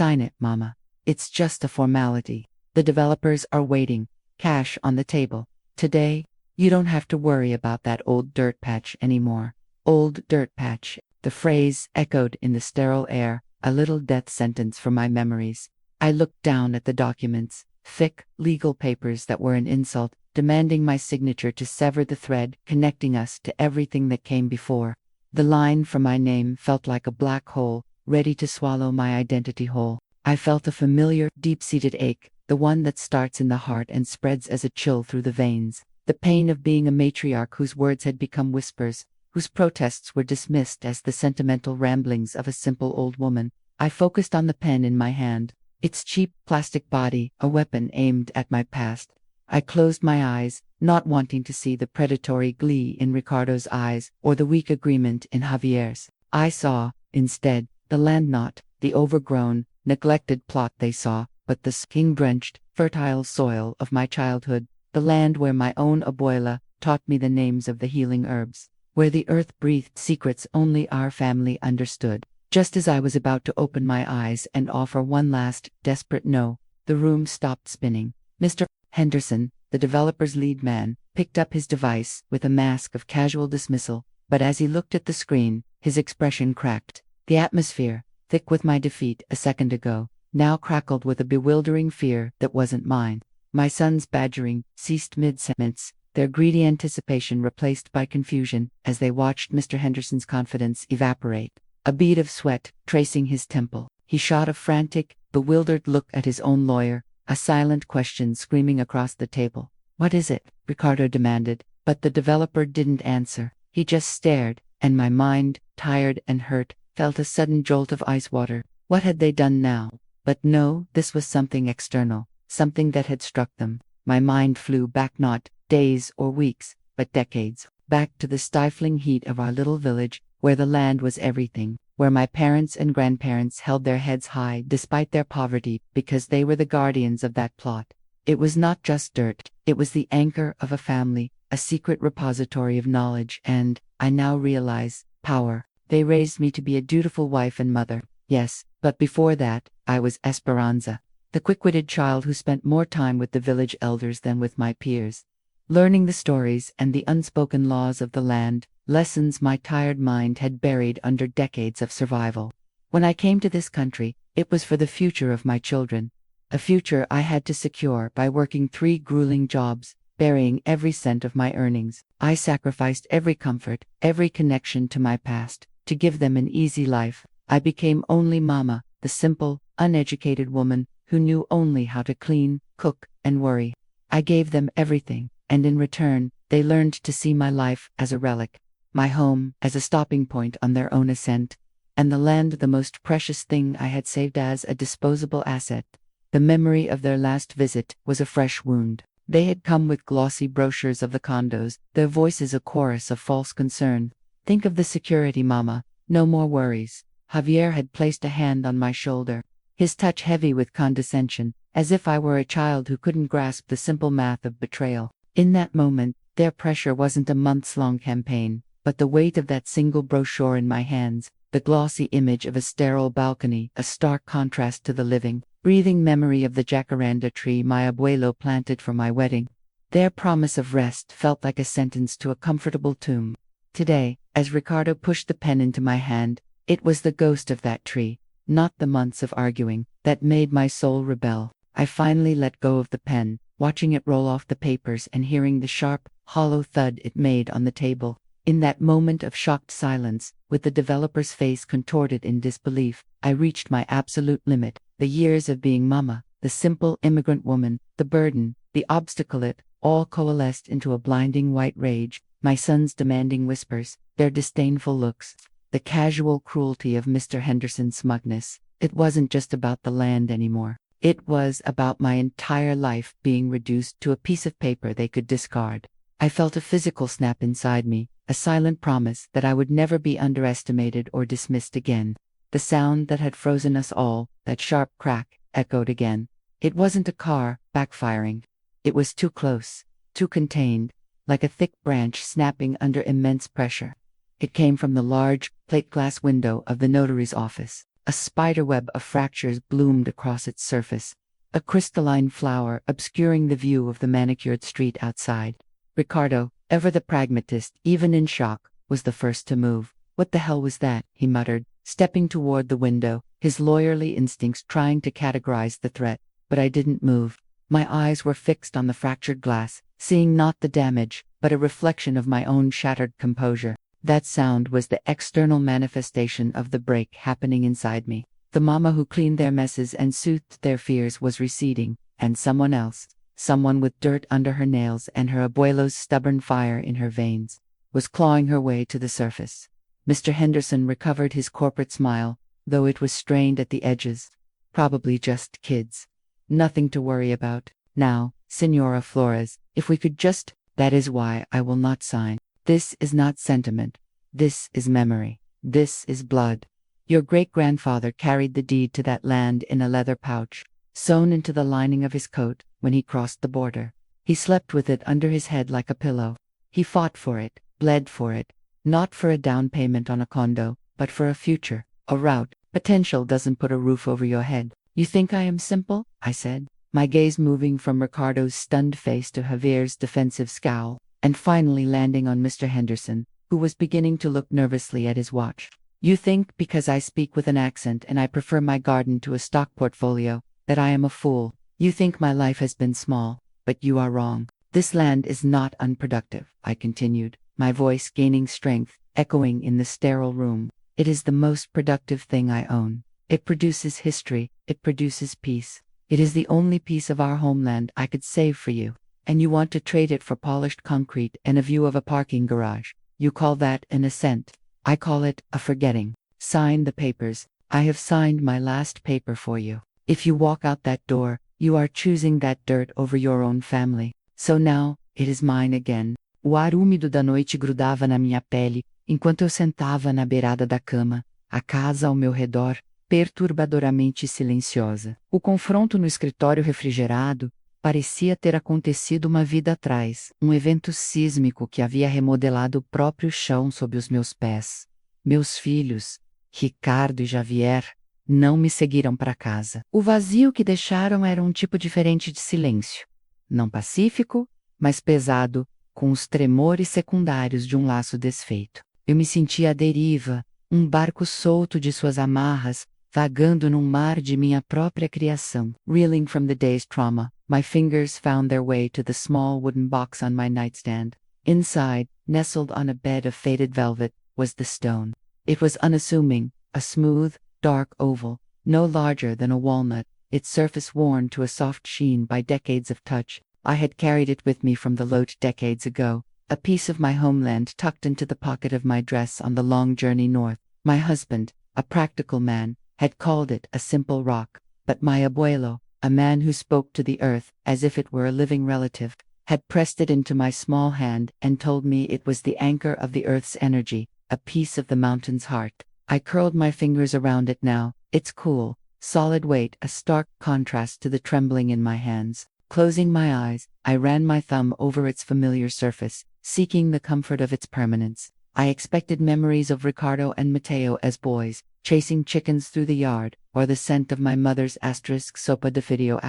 Sign it, Mama. It's just a formality. The developers are waiting. Cash on the table. Today, you don't have to worry about that old dirt patch anymore. Old dirt patch. The phrase echoed in the sterile air, a little death sentence for my memories. I looked down at the documents, thick, legal papers that were an insult, demanding my signature to sever the thread connecting us to everything that came before. The line from my name felt like a black hole, ready to swallow my identity whole. I felt a familiar, deep-seated ache, the one that starts in the heart and spreads as a chill through the veins. The pain of being a matriarch whose words had become whispers, whose protests were dismissed as the sentimental ramblings of a simple old woman. I focused on the pen in my hand, its cheap plastic body, a weapon aimed at my past. I closed my eyes, not wanting to see the predatory glee in Ricardo's eyes or the weak agreement in Javier's. I saw, instead, the land, not the overgrown, neglected plot they saw, but the skin-drenched, fertile soil of my childhood, the land where my own abuela taught me the names of the healing herbs, where the earth breathed secrets only our family understood. Just as I was about to open my eyes and offer one last, desperate no, the room stopped spinning. Mr. Henderson, the developer's lead man, picked up his device with a mask of casual dismissal, but as he looked at the screen, his expression cracked. The atmosphere, thick with my defeat a second ago, now crackled with a bewildering fear that wasn't mine. My son's badgering ceased mid-sentence, their greedy anticipation replaced by confusion as they watched Mr. Henderson's confidence evaporate. A bead of sweat tracing his temple, he shot a frantic, bewildered look at his own lawyer, a silent question screaming across the table. "What is it?" Ricardo demanded, but the developer didn't answer. He just stared, and my mind, tired and hurt, felt a sudden jolt of ice water. What had they done now? But no, this was something external, something that had struck them. My mind flew back, not days or weeks, but decades, back to the stifling heat of our little village, where the land was everything, where my parents and grandparents held their heads high despite their poverty because they were the guardians of that plot. It was not just dirt, it was the anchor of a family, a secret repository of knowledge and, I now realize, power. They raised me to be a dutiful wife and mother, yes, but before that, I was Esperanza, the quick-witted child who spent more time with the village elders than with my peers, learning the stories and the unspoken laws of the land, lessons my tired mind had buried under decades of survival. When I came to this country, it was for the future of my children, a future I had to secure by working 3 grueling jobs, burying every cent of my earnings. I sacrificed every comfort, every connection to my past, to give them an easy life. I became only Mama, the simple, uneducated woman who knew only how to clean, cook, and worry. I gave them everything, and in return, they learned to see my life as a relic, my home as a stopping point on their own ascent, and the land the most precious thing I had saved as a disposable asset. The memory of their last visit was a fresh wound. They had come with glossy brochures of the condos, their voices a chorus of false concern. "Think of the security, Mama. No more worries." Javier had placed a hand on my shoulder, his touch heavy with condescension, as if I were a child who couldn't grasp the simple math of betrayal. In that moment, their pressure wasn't a months-long campaign, but the weight of that single brochure in my hands, the glossy image of a sterile balcony, a stark contrast to the living, breathing memory of the jacaranda tree my abuelo planted for my wedding. Their promise of rest felt like a sentence to a comfortable tomb. Today, as Ricardo pushed the pen into my hand, it was the ghost of that tree, not the months of arguing, that made my soul rebel. I finally let go of the pen, watching it roll off the papers and hearing the sharp, hollow thud it made on the table. In that moment of shocked silence, with the developer's face contorted in disbelief, I reached my absolute limit. The years of being Mama, the simple immigrant woman, the burden, the obstacle, it all coalesced into a blinding white rage. My son's demanding whispers, their disdainful looks, the casual cruelty of Mr. Henderson's smugness. It wasn't just about the land anymore. It was about my entire life being reduced to a piece of paper they could discard. I felt a physical snap inside me, a silent promise that I would never be underestimated or dismissed again. The sound that had frozen us all, that sharp crack, echoed again. It wasn't a car backfiring. It was too close, too contained, like a thick branch snapping under immense pressure. It came from the large, plate glass window of the notary's office. A spiderweb of fractures bloomed across its surface, a crystalline flower obscuring the view of the manicured street outside. Ricardo, ever the pragmatist, even in shock, was the first to move. "What the hell was that?" he muttered, stepping toward the window, his lawyerly instincts trying to categorize the threat. But I didn't move. My eyes were fixed on the fractured glass, seeing not the damage, but a reflection of my own shattered composure. That sound was the external manifestation of the break happening inside me. The mama who cleaned their messes and soothed their fears was receding, and someone else, someone with dirt under her nails and her abuelo's stubborn fire in her veins, was clawing her way to the surface. Mr. Henderson recovered his corporate smile, though it was strained at the edges. "Probably just kids. Nothing to worry about. Now, Senora Flores, if we could just—" "That is why I will not sign. This is not sentiment. This is memory. This is blood. Your great-grandfather carried the deed to that land in a leather pouch, sewn into the lining of his coat when he crossed the border. He slept with it under his head like a pillow. He fought for it, bled for it, not for a down payment on a condo, but for a future, a route. Potential doesn't put a roof over your head." "You think I am simple?" I said, my gaze moving from Ricardo's stunned face to Javier's defensive scowl, and finally landing on Mr. Henderson, who was beginning to look nervously at his watch. "You think, because I speak with an accent and I prefer my garden to a stock portfolio, that I am a fool. You think my life has been small, but you are wrong. This land is not unproductive," I continued, my voice gaining strength, echoing in the sterile room. "It is the most productive thing I own. It produces history, it produces peace. It is the only piece of our homeland I could save for you. And you want to trade it for polished concrete and a view of a parking garage. You call that an ascent. I call it a forgetting. Sign the papers. I have signed my last paper for you. If you walk out that door, you are choosing that dirt over your own family. So now, it is mine again." O ar úmido da noite grudava na minha pele, enquanto eu sentava na beirada da cama, a casa ao meu redor, perturbadoramente silenciosa. O confronto no escritório refrigerado parecia ter acontecido uma vida atrás, um evento sísmico que havia remodelado o próprio chão sob os meus pés. Meus filhos, Ricardo e Javier, não me seguiram para casa. O vazio que deixaram era um tipo diferente de silêncio. Não pacífico, mas pesado, com os tremores secundários de um laço desfeito. Eu me sentia à deriva, um barco solto de suas amarras, vagando num mar de minha própria criação. Reeling from the day's trauma, my fingers found their way to the small wooden box on my nightstand. Inside, nestled on a bed of faded velvet, was the stone. It was unassuming, a smooth, dark oval, no larger than a walnut, its surface worn to a soft sheen by decades of touch. I had carried it with me from the Lot decades ago, a piece of my homeland tucked into the pocket of my dress on the long journey north. My husband, a practical man, had called it a simple rock, but my abuelo, a man who spoke to the earth as if it were a living relative, had pressed it into my small hand and told me it was the anchor of the earth's energy, a piece of the mountain's heart. I curled my fingers around it now, its cool, solid weight a stark contrast to the trembling in my hands. Closing my eyes, I ran my thumb over its familiar surface, seeking the comfort of its permanence. I expected memories of Ricardo and Mateo as boys, chasing chickens through the yard, or the scent of my mother's sopa de fideo.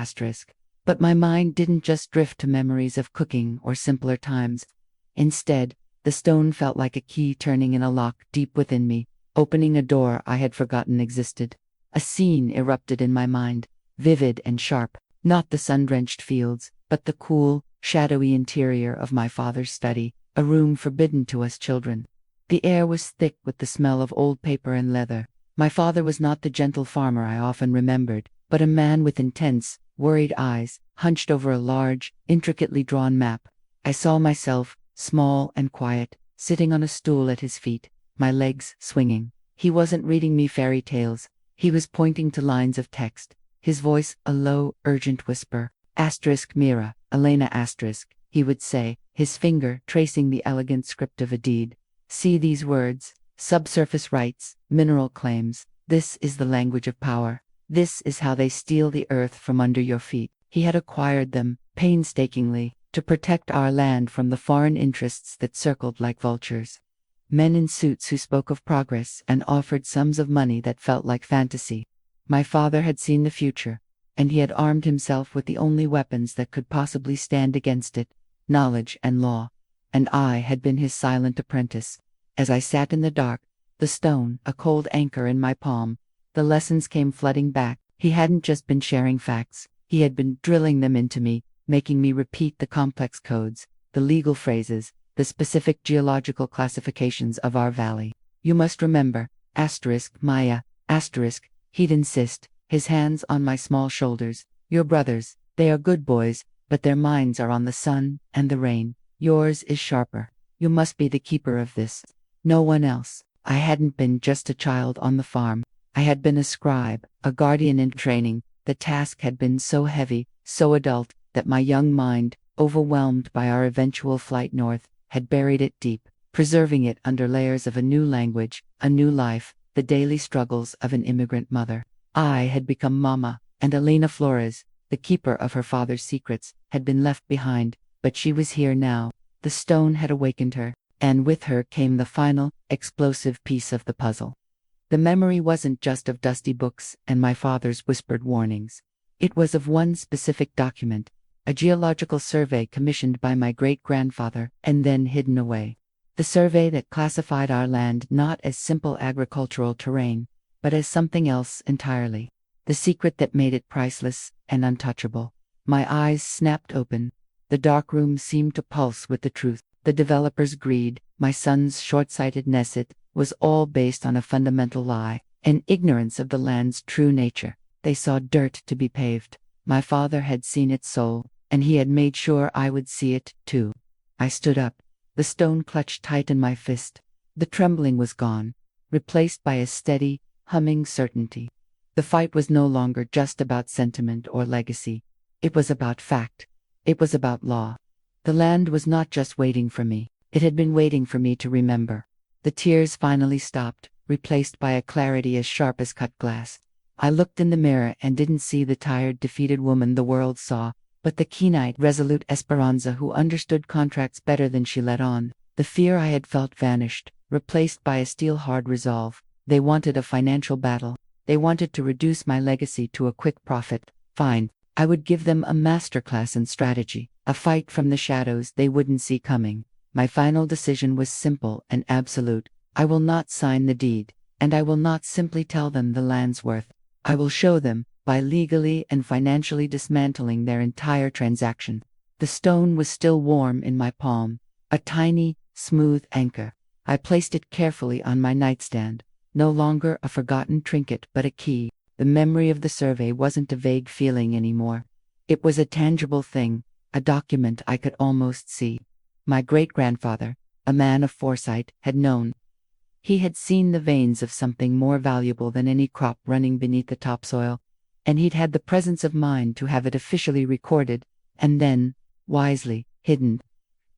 But my mind didn't just drift to memories of cooking or simpler times. Instead, the stone felt like a key turning in a lock deep within me, opening a door I had forgotten existed. A scene erupted in my mind, vivid and sharp, not the sun-drenched fields, but the cool, shadowy interior of my father's study, a room forbidden to us children. The air was thick with the smell of old paper and leather. My father was not the gentle farmer I often remembered, but a man with intense, worried eyes, hunched over a large, intricately drawn map. I saw myself, small and quiet, sitting on a stool at his feet, my legs swinging. He wasn't reading me fairy tales. He was pointing to lines of text, his voice a low, urgent whisper. Mira, Elena *, he would say, his finger tracing the elegant script of a deed. See these words, subsurface rights, mineral claims. This is the language of power. This is how they steal the earth from under your feet. He had acquired them, painstakingly, to protect our land from the foreign interests that circled like vultures. Men in suits who spoke of progress and offered sums of money that felt like fantasy. My father had seen the future, and he had armed himself with the only weapons that could possibly stand against it, knowledge and law. And I had been his silent apprentice. As I sat in the dark, the stone a cold anchor in my palm, the lessons came flooding back. He hadn't just been sharing facts, he had been drilling them into me, making me repeat the complex codes, the legal phrases, the specific geological classifications of our valley. You must remember, Maya, he'd insist, his hands on my small shoulders. Your brothers, they are good boys, but their minds are on the sun and the rain. Yours is sharper. You must be the keeper of this. No one else. I hadn't been just a child on the farm. I had been a scribe, a guardian in training. The task had been so heavy, so adult, that my young mind, overwhelmed by our eventual flight north, had buried it deep, preserving it under layers of a new language, a new life, the daily struggles of an immigrant mother. I had become Mama, and Elena Flores, the keeper of her father's secrets, had been left behind, but she was here now. The stone had awakened her, and with her came the final, explosive piece of the puzzle. The memory wasn't just of dusty books and my father's whispered warnings. It was of one specific document, a geological survey commissioned by my great-grandfather and then hidden away. The survey that classified our land not as simple agricultural terrain, but as something else entirely. The secret that made it priceless and untouchable. My eyes snapped open. The dark room seemed to pulse with the truth. The developer's greed, my son's short-sightedness, it was all based on a fundamental lie, an ignorance of the land's true nature. They saw dirt to be paved. My father had seen its soul, and he had made sure I would see it, too. I stood up, the stone clutched tight in my fist. The trembling was gone, replaced by a steady, humming certainty. The fight was no longer just about sentiment or legacy. It was about fact. It was about law. The land was not just waiting for me. It had been waiting for me to remember. The tears finally stopped, replaced by a clarity as sharp as cut glass. I looked in the mirror and didn't see the tired, defeated woman the world saw, but the keen-eyed, resolute Esperanza who understood contracts better than she let on. The fear I had felt vanished, replaced by a steel-hard resolve. They wanted a financial battle. They wanted to reduce my legacy to a quick profit. Fine, I would give them a masterclass in strategy, a fight from the shadows they wouldn't see coming. My final decision was simple and absolute. I will not sign the deed, and I will not simply tell them the land's worth. I will show them, by legally and financially dismantling their entire transaction. The stone was still warm in my palm, a tiny, smooth anchor. I placed it carefully on my nightstand, no longer a forgotten trinket but a key. The memory of the survey wasn't a vague feeling anymore. It was a tangible thing, a document I could almost see. My great-grandfather, a man of foresight, had known. He had seen the veins of something more valuable than any crop running beneath the topsoil, and he'd had the presence of mind to have it officially recorded, and then, wisely, hidden.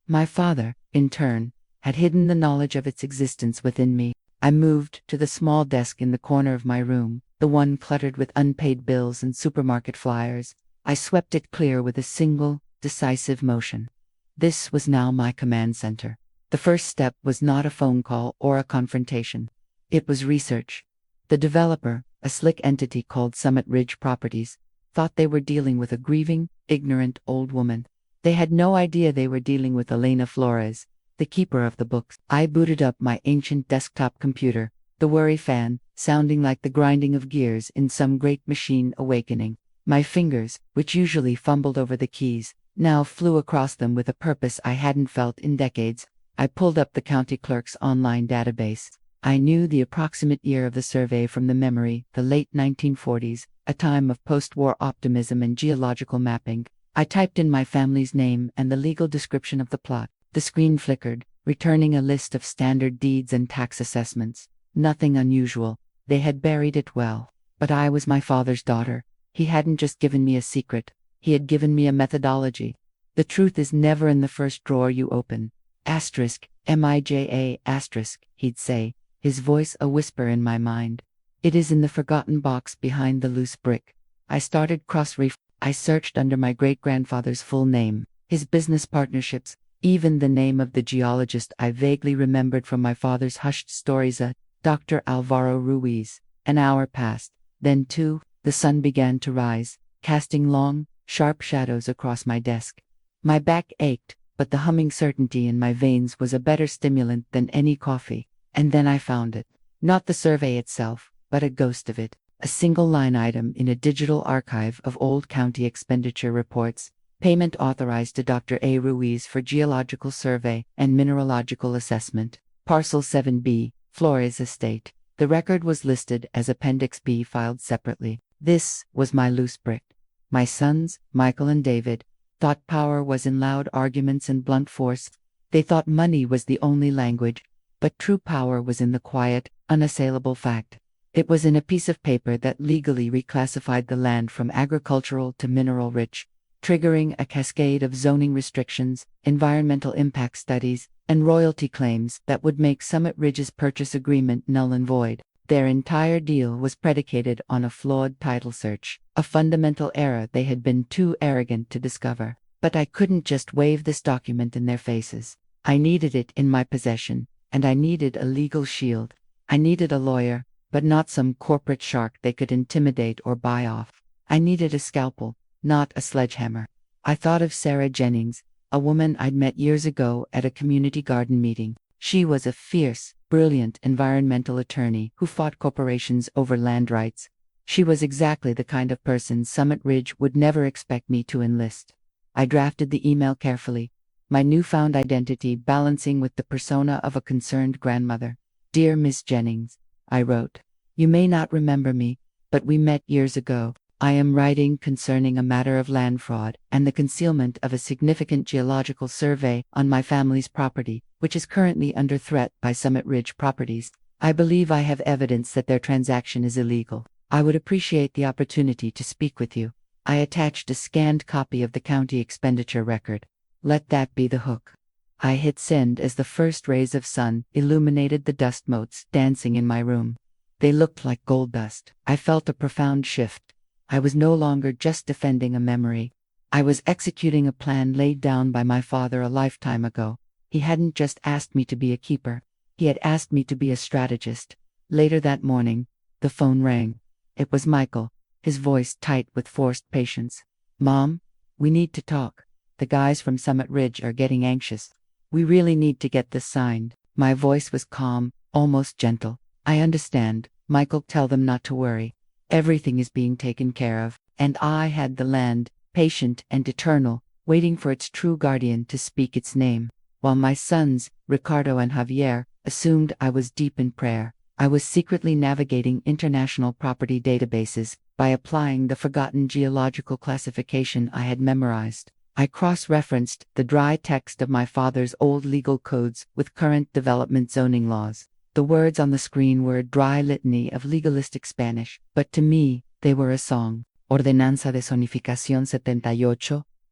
My father, in turn, had hidden the knowledge of its existence within me. I moved to the small desk in the corner of my room, the one cluttered with unpaid bills and supermarket flyers. I swept it clear with a single, decisive motion. This was now my command center. The first step was not a phone call or a confrontation. It was research. The developer, a slick entity called Summit Ridge Properties, thought they were dealing with a grieving, ignorant old woman. They had no idea they were dealing with Elena Flores, the keeper of the books. I booted up my ancient desktop computer, the worry fan, sounding like the grinding of gears in some great machine awakening. My fingers, which usually fumbled over the keys, now flew across them with a purpose I hadn't felt in decades. I pulled up the county clerk's online database. I knew the approximate year of the survey from the memory, the late 1940s, a time of post-war optimism and geological mapping. I typed in my family's name and the legal description of the plot. The screen flickered, returning a list of standard deeds and tax assessments. Nothing unusual. They had buried it well. But I was my father's daughter. He hadn't just given me a secret. He had given me a methodology. The truth is never in the first drawer you open. MIJA*, he'd say, his voice a whisper in my mind. It is in the forgotten box behind the loose brick. I started I searched under my great-grandfather's full name, his business partnerships, Even the name of the geologist I vaguely remembered from my father's hushed stories, Dr. Alvaro Ruiz. An hour passed, then two. The sun began to rise, casting long, sharp shadows across my desk. My back ached, but the humming certainty in my veins was a better stimulant than any coffee. And then I found it. Not the survey itself, but a ghost of it. A single line item in a digital archive of old county expenditure reports. Payment authorized to Dr. A. Ruiz for geological survey and mineralogical assessment. Parcel 7B, Flores Estate. The record was listed as Appendix B, filed separately. This was my loose brick. My sons, Michael and David, thought power was in loud arguments and blunt force. They thought money was the only language, but true power was in the quiet, unassailable fact. It was in a piece of paper that legally reclassified the land from agricultural to mineral-rich, triggering a cascade of zoning restrictions, environmental impact studies, and royalty claims that would make Summit Ridge's purchase agreement null and void. Their entire deal was predicated on a flawed title search, a fundamental error they had been too arrogant to discover. But I couldn't just wave this document in their faces. I needed it in my possession, and I needed a legal shield. I needed a lawyer, but not some corporate shark they could intimidate or buy off. I needed a scalpel, not a sledgehammer. I thought of Sarah Jennings, a woman I'd met years ago at a community garden meeting. She was a fierce, brilliant environmental attorney who fought corporations over land rights. She was exactly the kind of person Summit Ridge would never expect me to enlist. I drafted the email carefully, my newfound identity balancing with the persona of a concerned grandmother. Dear Miss Jennings, I wrote, you may not remember me, but we met years ago. I am writing concerning a matter of land fraud and the concealment of a significant geological survey on my family's property, which is currently under threat by Summit Ridge Properties. I believe I have evidence that their transaction is illegal. I would appreciate the opportunity to speak with you. I attached a scanned copy of the county expenditure record. Let that be the hook. I hit send as the first rays of sun illuminated the dust motes dancing in my room. They looked like gold dust. I felt a profound shift. I was no longer just defending a memory. I was executing a plan laid down by my father a lifetime ago. He hadn't just asked me to be a keeper. He had asked me to be a strategist. Later that morning, the phone rang. It was Michael, his voice tight with forced patience. Mom, we need to talk. The guys from Summit Ridge are getting anxious. We really need to get this signed. My voice was calm, almost gentle. I understand, Michael. Tell them not to worry. Everything is being taken care of. And I had the land, patient and eternal, waiting for its true guardian to speak its name. While my sons, Ricardo and Javier, assumed I was deep in prayer, I was secretly navigating international property databases by applying the forgotten geological classification I had memorized. I cross-referenced the dry text of my father's old legal codes with current development zoning laws. The words on the screen were a dry litany of legalistic Spanish, but to me, they were a song. Ordenanza de Zonificación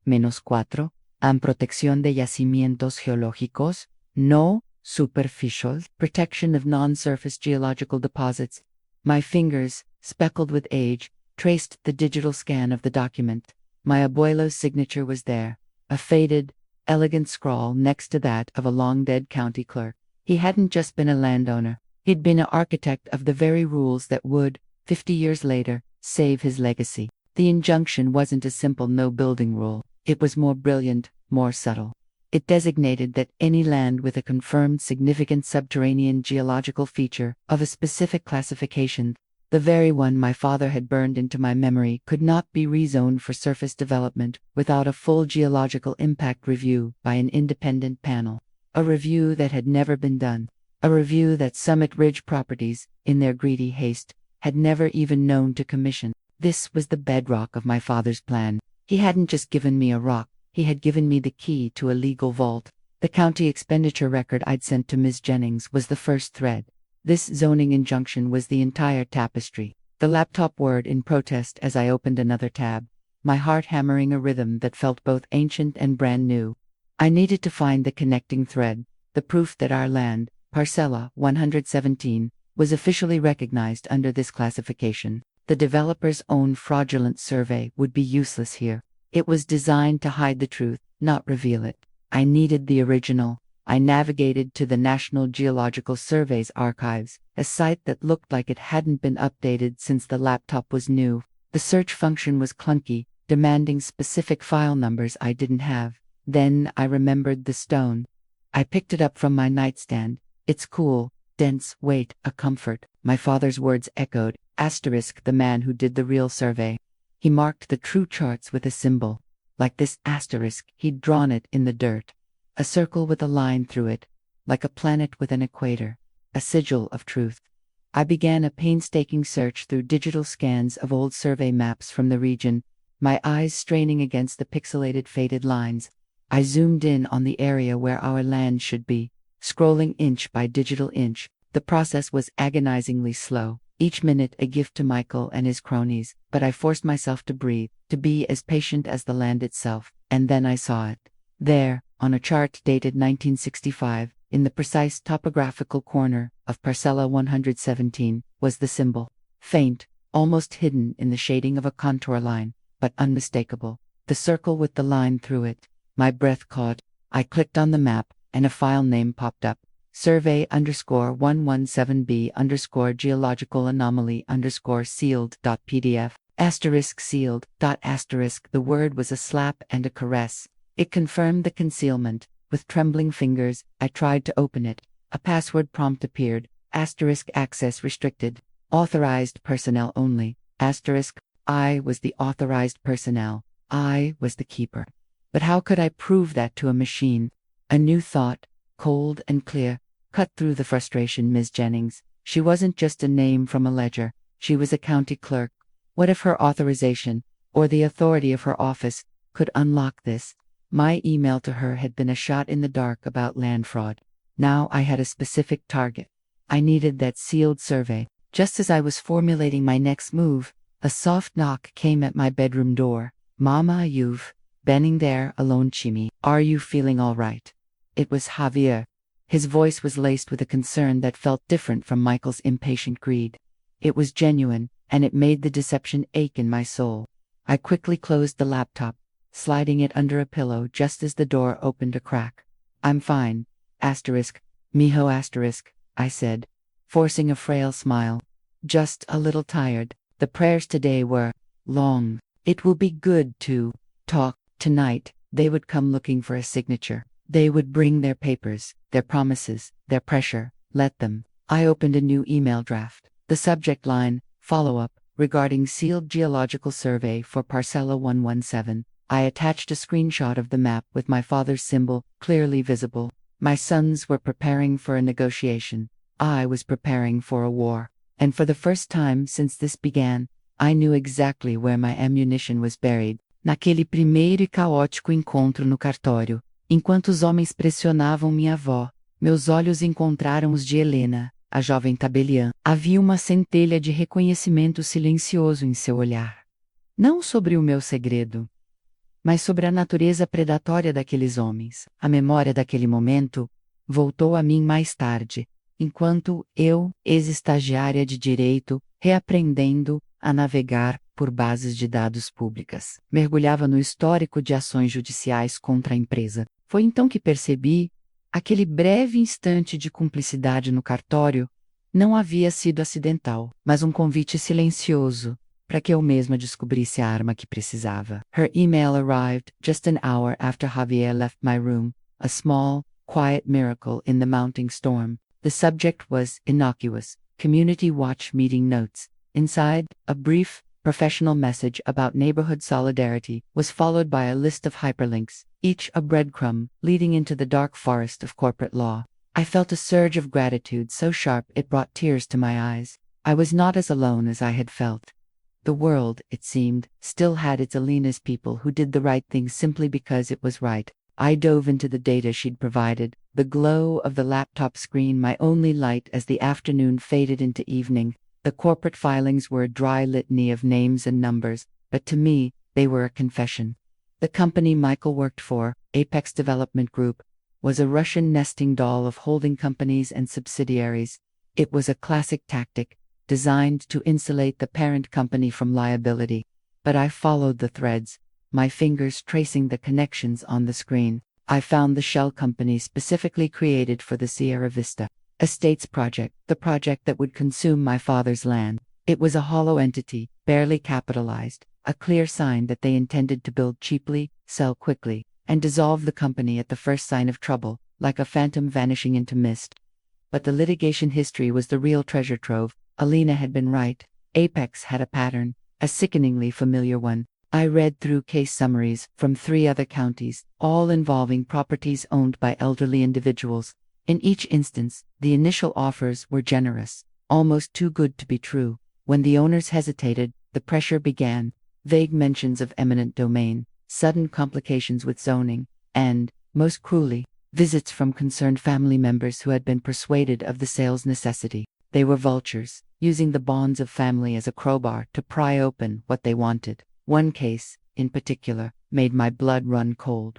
78-4, en protección de yacimientos geológicos, no superficial, protection of non-surface geological deposits. My fingers, speckled with age, traced the digital scan of the document. My abuelo's signature was there, a faded, elegant scrawl next to that of a long-dead county clerk. He hadn't just been a landowner. He'd been an architect of the very rules that would, 50 years later, save his legacy. The injunction wasn't a simple no-building rule. It was more brilliant, more subtle. It designated that any land with a confirmed significant subterranean geological feature of a specific classification, the very one my father had burned into my memory, could not be rezoned for surface development without a full geological impact review by an independent panel. A review that had never been done. A review that Summit Ridge Properties, in their greedy haste, had never even known to commission. This was the bedrock of my father's plan. He hadn't just given me a rock, he had given me the key to a legal vault. The county expenditure record I'd sent to Ms. Jennings was the first thread. This zoning injunction was the entire tapestry. The laptop whirred in protest as I opened another tab, my heart hammering a rhythm that felt both ancient and brand new. I needed to find the connecting thread, the proof that our land, Parcela 117, was officially recognized under this classification. The developer's own fraudulent survey would be useless here. It was designed to hide the truth, not reveal it. I needed the original. I navigated to the National Geological Survey's archives, a site that looked like it hadn't been updated since the laptop was new. The search function was clunky, demanding specific file numbers I didn't have. Then I remembered the stone. I picked it up from my nightstand. It's cool, dense, weight, a comfort. My father's words echoed, asterisk the man who did the real survey. He marked the true charts with a symbol. Like this asterisk, he'd drawn it in the dirt. A circle with a line through it, like a planet with an equator, a sigil of truth. I began a painstaking search through digital scans of old survey maps from the region, my eyes straining against the pixelated faded lines. I zoomed in on the area where our land should be, scrolling inch by digital inch. The process was agonizingly slow, each minute a gift to Michael and his cronies, but I forced myself to breathe, to be as patient as the land itself, and then I saw it. There, on a chart dated 1965, in the precise topographical corner of Parcella 117, was the symbol. Faint, almost hidden in the shading of a contour line, but unmistakable. The circle with the line through it. My breath caught. I clicked on the map, and a file name popped up. Survey_117B_geological anomaly_sealed.pdf. Sealed. The word was a slap and a caress. It confirmed the concealment. With trembling fingers, I tried to open it. A password prompt appeared. Access restricted. Authorized personnel only. I was the authorized personnel. I was the keeper. But how could I prove that to a machine? A new thought, cold and clear, cut through the frustration. Ms. Jennings. She wasn't just a name from a ledger. She was a county clerk. What if her authorization, or the authority of her office, could unlock this? My email to her had been a shot in the dark about land fraud. Now I had a specific target. I needed that sealed survey. Just as I was formulating my next move, a soft knock came at my bedroom door. Mama, you've been there alone, Chimi. Are you feeling all right? It was Javier. His voice was laced with a concern that felt different from Michael's impatient greed. It was genuine, and it made the deception ache in my soul. I quickly closed the laptop, sliding it under a pillow just as the door opened a crack. I'm fine, mijo, I said, forcing a frail smile. Just a little tired. The prayers today were long. It will be good to talk tonight. They would come looking for a signature. They would bring their papers, their promises, their pressure. Let them. I opened a new email draft. The subject line, follow-up, regarding sealed geological survey for Parcella 117. I attached a screenshot of the map with my father's symbol, clearly visible. My sons were preparing for a negotiation. I was preparing for a war. And for the first time since this began, I knew exactly where my ammunition was buried. Naquele primeiro e caótico encontro no cartório, enquanto os homens pressionavam minha avó, meus olhos encontraram os de Helena, a jovem tabeliã. Havia uma centelha de reconhecimento silencioso em seu olhar. Não sobre o meu segredo, mas sobre a natureza predatória daqueles homens. A memória daquele momento voltou a mim mais tarde, enquanto eu, ex-estagiária de direito, reaprendendo a navegar por bases de dados públicas, mergulhava no histórico de ações judiciais contra a empresa. Foi então que percebi, aquele breve instante de cumplicidade no cartório não havia sido acidental, mas um convite silencioso para que eu mesma descobrisse a arma que precisava. Her email arrived just an hour after Javier left my room, a small, quiet miracle in the mounting storm. The subject was innocuous, Community Watch meeting notes. Inside, a brief, professional message about neighborhood solidarity was followed by a list of hyperlinks, each a breadcrumb leading into the dark forest of corporate law. I felt a surge of gratitude so sharp it brought tears to my eyes. I was not as alone as I had felt. The world, it seemed, still had its Alina's people who did the right thing simply because it was right. I dove into the data she'd provided, the glow of the laptop screen my only light as the afternoon faded into evening. The corporate filings were a dry litany of names and numbers, but to me, they were a confession. The company Michael worked for, Apex Development Group, was a Russian nesting doll of holding companies and subsidiaries. It was a classic tactic, designed to insulate the parent company from liability. But I followed the threads, my fingers tracing the connections on the screen. I found the shell company specifically created for the Sierra Vista Estates project, the project that would consume my father's land. It was a hollow entity, barely capitalized, a clear sign that they intended to build cheaply, sell quickly, and dissolve the company at the first sign of trouble, like a phantom vanishing into mist. But the litigation history was the real treasure trove. Alina had been right. Apex had a pattern, a sickeningly familiar one. I read through case summaries from 3 other counties, all involving properties owned by elderly individuals. In each instance, the initial offers were generous, almost too good to be true. When the owners hesitated, the pressure began. Vague mentions of eminent domain, sudden complications with zoning, and, most cruelly, visits from concerned family members who had been persuaded of the sale's necessity. They were vultures, using the bonds of family as a crowbar to pry open what they wanted. One case, in particular, made my blood run cold.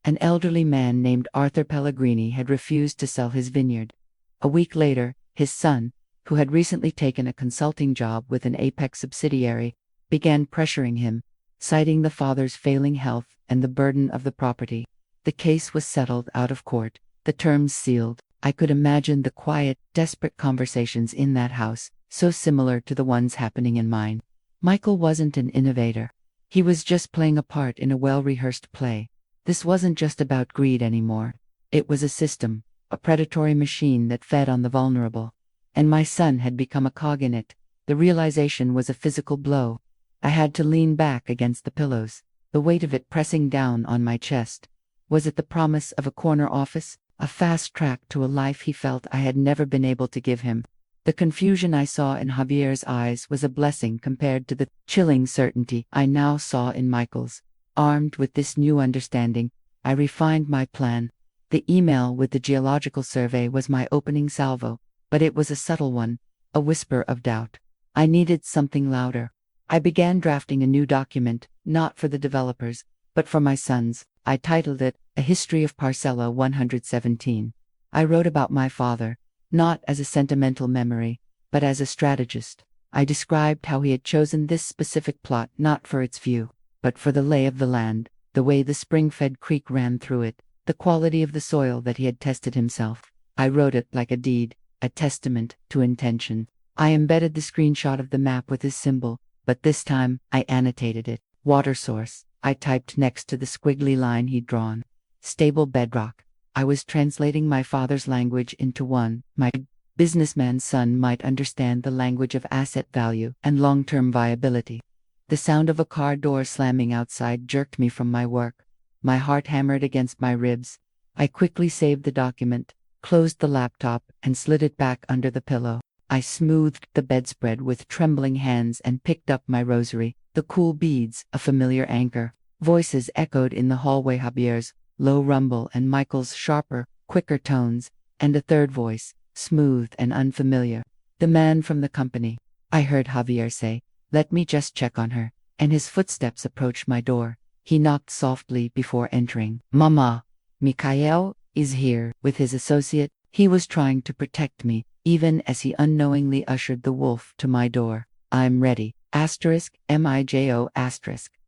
An elderly man named Arthur Pellegrini had refused to sell his vineyard. A week later, his son, who had recently taken a consulting job with an Apex subsidiary, began pressuring him, citing the father's failing health and the burden of the property. The case was settled out of court, the terms sealed. I could imagine the quiet, desperate conversations in that house, so similar to the ones happening in mine. Michael wasn't an innovator. He was just playing a part in a well-rehearsed play. This wasn't just about greed anymore. It was a system, a predatory machine that fed on the vulnerable. And my son had become a cog in it. The realization was a physical blow. I had to lean back against the pillows, the weight of it pressing down on my chest. Was it the promise of a corner office, a fast track to a life he felt I had never been able to give him? The confusion I saw in Javier's eyes was a blessing compared to the chilling certainty I now saw in Michael's. Armed with this new understanding, I refined my plan. The email with the geological survey was my opening salvo, but it was a subtle one, a whisper of doubt. I needed something louder. I began drafting a new document, not for the developers, but for my sons. I titled it, A History of Parcella 117. I wrote about my father, not as a sentimental memory, but as a strategist. I described how he had chosen this specific plot not for its view, but for the lay of the land, the way the spring-fed creek ran through it, the quality of the soil that he had tested himself. I wrote it like a deed, a testament to intention. I embedded the screenshot of the map with his symbol, but this time I annotated it. Water source, I typed next to the squiggly line he'd drawn. Stable bedrock. I was translating my father's language into one my businessman's son might understand, the language of asset value and long-term viability. The sound of a car door slamming outside jerked me from my work. My heart hammered against my ribs. I quickly saved the document, closed the laptop, and slid it back under the pillow. I smoothed the bedspread with trembling hands and picked up my rosary, the cool beads, a familiar anchor. Voices echoed in the hallway, Javier's low rumble and Michael's sharper, quicker tones, and a third voice, smooth and unfamiliar. The man from the company. I heard Javier say, "Let me just check on her," and his footsteps approached my door. He knocked softly before entering. "Mama, Mikhail is here," with his associate. He was trying to protect me, even as he unknowingly ushered the wolf to my door. "I'm ready. Mijo*,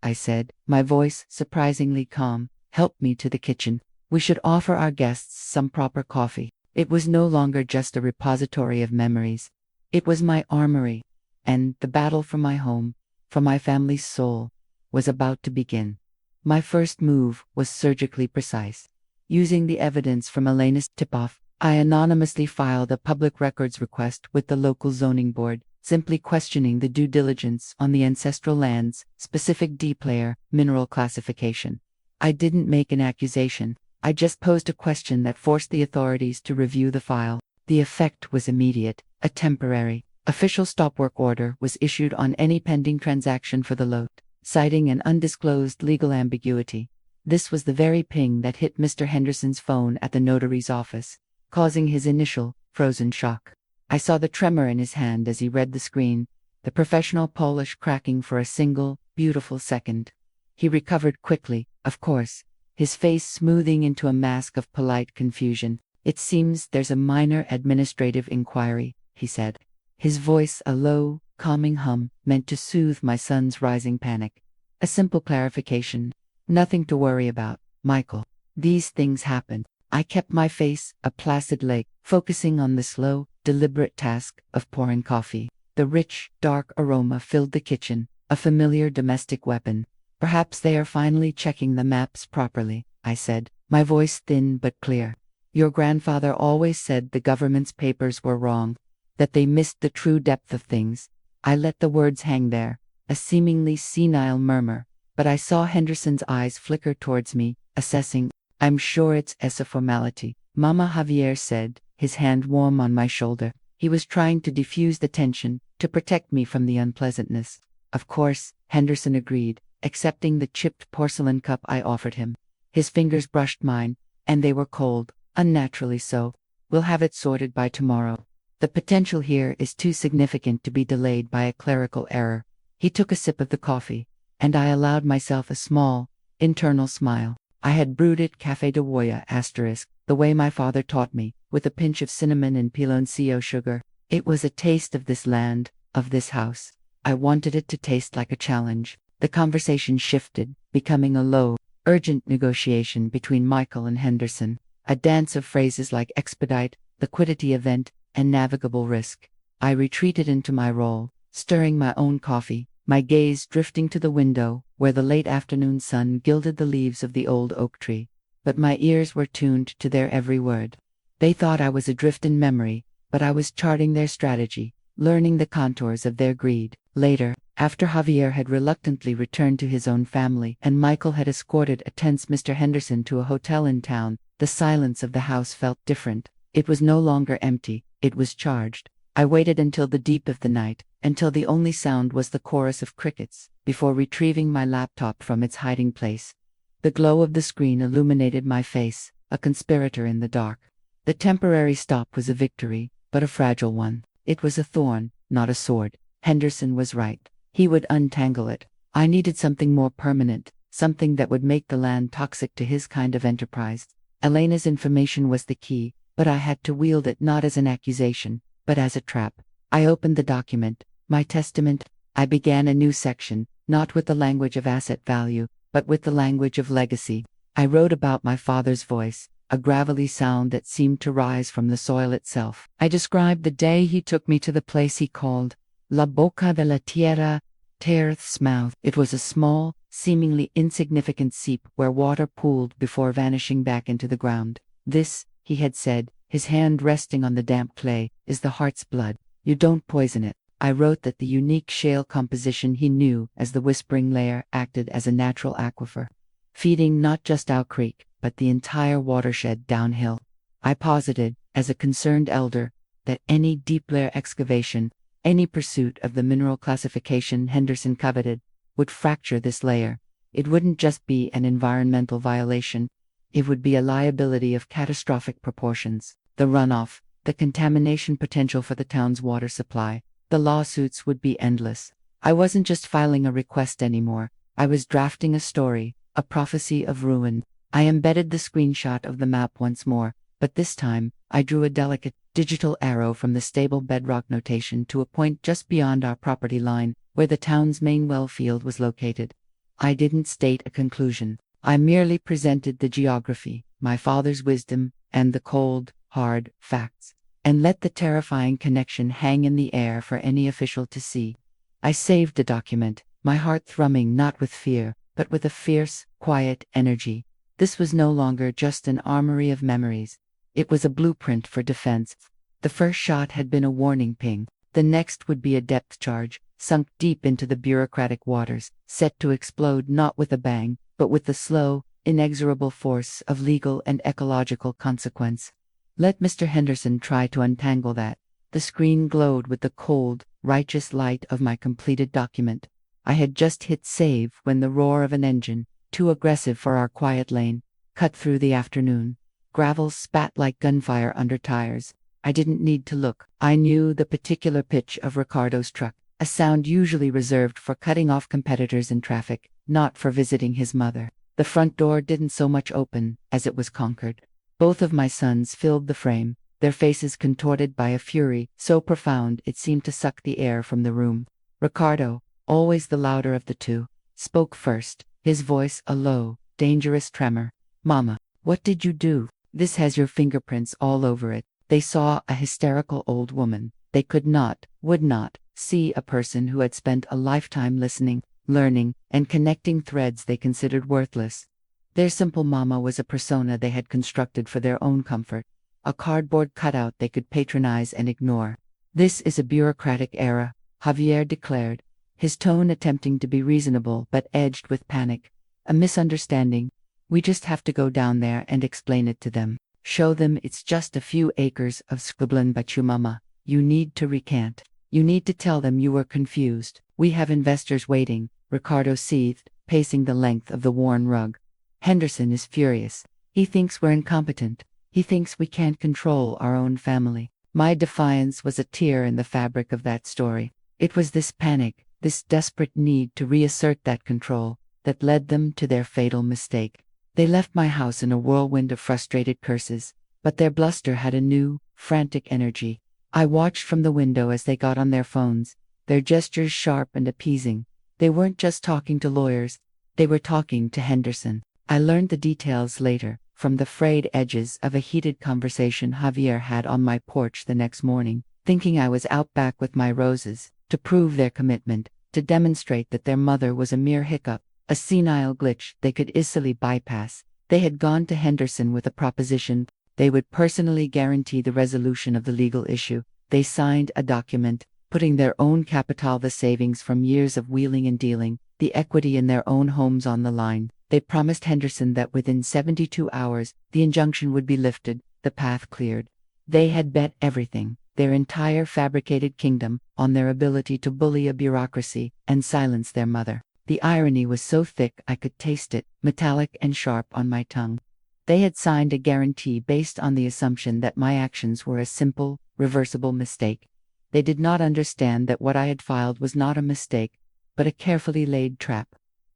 I said, my voice surprisingly calm. "Help me to the kitchen. We should offer our guests some proper coffee." It was no longer just a repository of memories. It was my armory. And the battle for my home, for my family's soul, was about to begin. My first move was surgically precise. Using the evidence from Elena's tip-off, I anonymously filed a public records request with the local zoning board, simply questioning the due diligence on the ancestral land's specific D-player mineral classification. I didn't make an accusation. I just posed a question that forced the authorities to review the file. The effect was immediate, a temporary, official stop work order was issued on any pending transaction for the lot, citing an undisclosed legal ambiguity. This was the very ping that hit Mr. Henderson's phone at the notary's office, causing his initial, frozen shock. I saw the tremor in his hand as he read the screen, the professional polish cracking for a single, beautiful second. He recovered quickly, of course, his face smoothing into a mask of polite confusion. "It seems there's a minor administrative inquiry," he said. His voice a low, calming hum, meant to soothe my son's rising panic. "A simple clarification. Nothing to worry about, Michael." These things happened. I kept my face a placid lake, focusing on the slow, deliberate task of pouring coffee. The rich, dark aroma filled the kitchen, a familiar domestic weapon. Perhaps they are finally checking the maps properly, I said, my voice thin but clear. Your grandfather always said the government's papers were wrong, that they missed the true depth of things. I let the words hang there, a seemingly senile murmur, but I saw Henderson's eyes flicker towards me, assessing. I'm sure it's as a formality, Mama Javier said, his hand warm on my shoulder. He was trying to diffuse the tension, to protect me from the unpleasantness. Of course, Henderson agreed, accepting the chipped porcelain cup I offered him. His fingers brushed mine, and they were cold, unnaturally so. We'll have it sorted by tomorrow. The potential here is too significant to be delayed by a clerical error. He took a sip of the coffee, and I allowed myself a small, internal smile. I had brewed it Café de Huella *, the way my father taught me, with a pinch of cinnamon and piloncillo sugar. It was a taste of this land, of this house. I wanted it to taste like a challenge. The conversation shifted, becoming a low, urgent negotiation between Michael and Henderson, a dance of phrases like expedite, liquidity event, and navigable risk. I retreated into my role, stirring my own coffee, my gaze drifting to the window, where the late afternoon sun gilded the leaves of the old oak tree. But my ears were tuned to their every word. They thought I was adrift in memory, but I was charting their strategy, learning the contours of their greed. Later, after Javier had reluctantly returned to his own family and Michael had escorted a tense Mr. Henderson to a hotel in town, the silence of the house felt different. It was no longer empty, it was charged. I waited until the deep of the night, until the only sound was the chorus of crickets, before retrieving my laptop from its hiding place. The glow of the screen illuminated my face, a conspirator in the dark. The temporary stop was a victory, but a fragile one. It was a thorn, not a sword. Henderson was right. He would untangle it. I needed something more permanent, something that would make the land toxic to his kind of enterprise. Elena's information was the key, but I had to wield it not as an accusation, but as a trap. I opened the document, my testament. I began a new section, not with the language of asset value, but with the language of legacy. I wrote about my father's voice, a gravelly sound that seemed to rise from the soil itself. I described the day he took me to the place he called La Boca de la Tierra, Earth's mouth. It was a small, seemingly insignificant seep where water pooled before vanishing back into the ground. This, he had said, his hand resting on the damp clay, is the heart's blood. You don't poison it. I wrote that the unique shale composition he knew as the Whispering Layer acted as a natural aquifer, feeding not just our creek, but the entire watershed downhill. I posited, as a concerned elder, that any deep layer excavation, any pursuit of the mineral classification Henderson coveted, would fracture this layer. It wouldn't just be an environmental violation, it would be a liability of catastrophic proportions. The runoff, the contamination potential for the town's water supply, the lawsuits would be endless. I wasn't just filing a request anymore, I was drafting a story, a prophecy of ruin. I embedded the screenshot of the map once more, but this time, I drew a delicate, digital arrow from the stable bedrock notation to a point just beyond our property line, where the town's main well field was located. I didn't state a conclusion. I merely presented the geography, my father's wisdom, and the cold, hard facts, and let the terrifying connection hang in the air for any official to see. I saved the document, my heart thrumming not with fear, but with a fierce, quiet energy. This was no longer just an armory of memories. It was a blueprint for defense. The first shot had been a warning ping. The next would be a depth charge, sunk deep into the bureaucratic waters, set to explode not with a bang, but with the slow, inexorable force of legal and ecological consequence. Let Mr. Henderson try to untangle that. The screen glowed with the cold, righteous light of my completed document. I had just hit save when the roar of an engine, too aggressive for our quiet lane, cut through the afternoon. Gravel spat like gunfire under tires. I didn't need to look. I knew the particular pitch of Ricardo's truck, a sound usually reserved for cutting off competitors in traffic, not for visiting his mother. The front door didn't so much open as it was conquered. Both of my sons filled the frame, their faces contorted by a fury so profound it seemed to suck the air from the room. Ricardo, always the louder of the two, spoke first, his voice a low, dangerous tremor. "Mama, What did you do? This has your fingerprints all over it. They saw a hysterical old woman. They could not, would not, see a person who had spent a lifetime listening, learning, and connecting threads they considered worthless. Their simple mama was a persona they had constructed for their own comfort, a cardboard cutout they could patronize and ignore. This is a bureaucratic era, Javier declared, his tone attempting to be reasonable but edged with panic. A misunderstanding. We just have to go down there and explain it to them. Show them it's just a few acres of scribbling, but you mama, you need to recant. You need to tell them you were confused. We have investors waiting, Ricardo seethed, pacing the length of the worn rug. Henderson is furious. He thinks we're incompetent. He thinks we can't control our own family. My defiance was a tear in the fabric of that story. It was this panic, this desperate need to reassert that control, that led them to their fatal mistake. They left my house in a whirlwind of frustrated curses, but their bluster had a new, frantic energy. I watched from the window as they got on their phones, their gestures sharp and appeasing. They weren't just talking to lawyers, they were talking to Henderson. I learned the details later, from the frayed edges of a heated conversation Javier had on my porch the next morning, thinking I was out back with my roses, to prove their commitment, to demonstrate that their mother was a mere hiccup, a senile glitch they could easily bypass. They had gone to Henderson with a proposition. They would personally guarantee the resolution of the legal issue. They signed a document, putting their own capital, the savings from years of wheeling and dealing, the equity in their own homes on the line. They promised Henderson that within 72 hours, the injunction would be lifted, the path cleared. They had bet everything, their entire fabricated kingdom, on their ability to bully a bureaucracy and silence their mother. The irony was so thick I could taste it, metallic and sharp on my tongue. They had signed a guarantee based on the assumption that my actions were a simple, reversible mistake. They did not understand that what I had filed was not a mistake, but a carefully laid trap.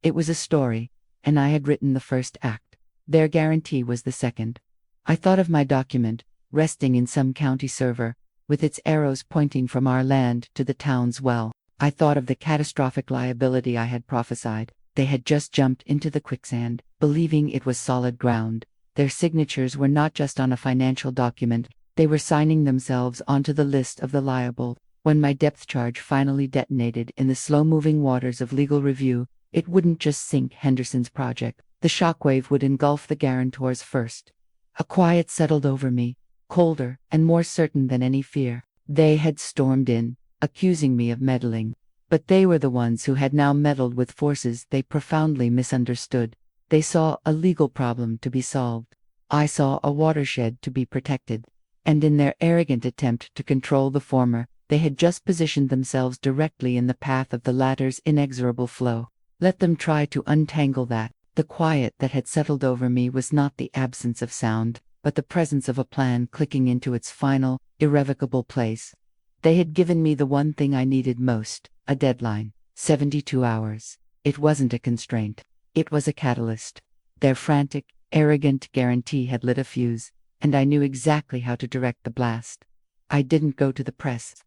It was a story, and I had written the first act. Their guarantee was the second. I thought of my document, resting in some county server, with its arrows pointing from our land to the town's well. I thought of the catastrophic liability I had prophesied. They had just jumped into the quicksand, believing it was solid ground. Their signatures were not just on a financial document, they were signing themselves onto the list of the liable. When my depth charge finally detonated in the slow-moving waters of legal review, it wouldn't just sink Henderson's project, the shockwave would engulf the guarantors first. A quiet settled over me, colder and more certain than any fear. They had stormed in, accusing me of meddling. But they were the ones who had now meddled with forces they profoundly misunderstood. They saw a legal problem to be solved. I saw a watershed to be protected. And in their arrogant attempt to control the former, they had just positioned themselves directly in the path of the latter's inexorable flow. Let them try to untangle that. The quiet that had settled over me was not the absence of sound, but the presence of a plan clicking into its final, irrevocable place. They had given me the one thing I needed most, a deadline, 72 hours. It wasn't a constraint. It was a catalyst. Their frantic, arrogant guarantee had lit a fuse, and I knew exactly how to direct the blast. I didn't go to the press.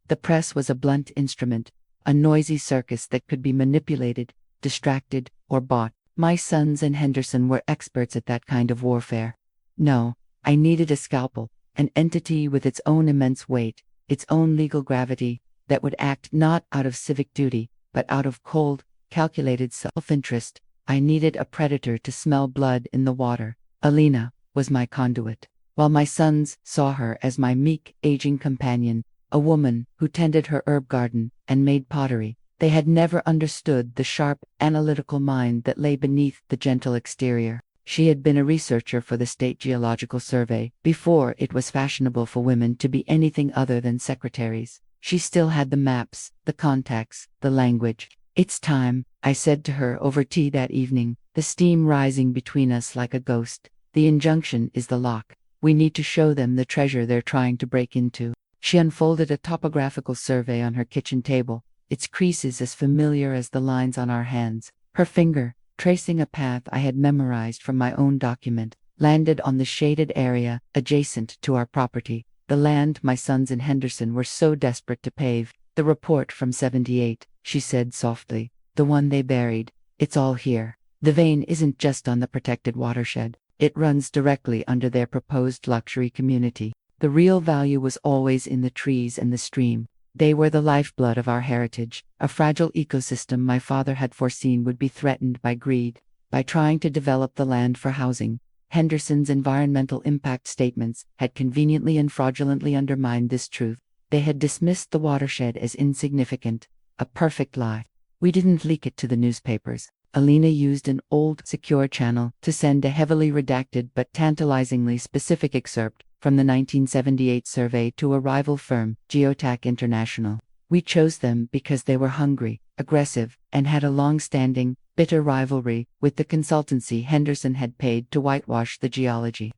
The press was a blunt instrument, a noisy circus that could be manipulated, distracted, or bought. My sons and Henderson were experts at that kind of warfare. No, I needed a scalpel, an entity with its own immense weight, its own legal gravity, that would act not out of civic duty, but out of cold, calculated self-interest. I needed a predator to smell blood in the water. Alina was my conduit, while my sons saw her as my meek, aging companion, a woman who tended her herb garden and made pottery. They had never understood the sharp, analytical mind that lay beneath the gentle exterior. She had been a researcher for the State Geological Survey before it was fashionable for women to be anything other than secretaries. She still had the maps, the contacts, the language. "It's time," I said to her over tea that evening, the steam rising between us like a ghost. "The injunction is the lock. We need to show them the treasure they're trying to break into." She unfolded a topographical survey on her kitchen table, its creases as familiar as the lines on our hands. Her finger, tracing a path I had memorized from my own document, landed on the shaded area adjacent to our property, the land my sons and Henderson were so desperate to pave. "The report from 78, she said softly, "the one they buried. It's all here. The vein isn't just on the protected watershed. It runs directly under their proposed luxury community. The real value was always in the trees and the stream. They were the lifeblood of our heritage, a fragile ecosystem my father had foreseen would be threatened by greed. By trying to develop the land for housing, Henderson's environmental impact statements had conveniently and fraudulently undermined this truth. They had dismissed the watershed as insignificant, a perfect lie. We didn't leak it to the newspapers. Alina used an old, secure channel to send a heavily redacted but tantalizingly specific excerpt from the 1978 survey to a rival firm, Geotac International. We chose them because they were hungry, aggressive, and had a long-standing, bitter rivalry with the consultancy Henderson had paid to whitewash the geology.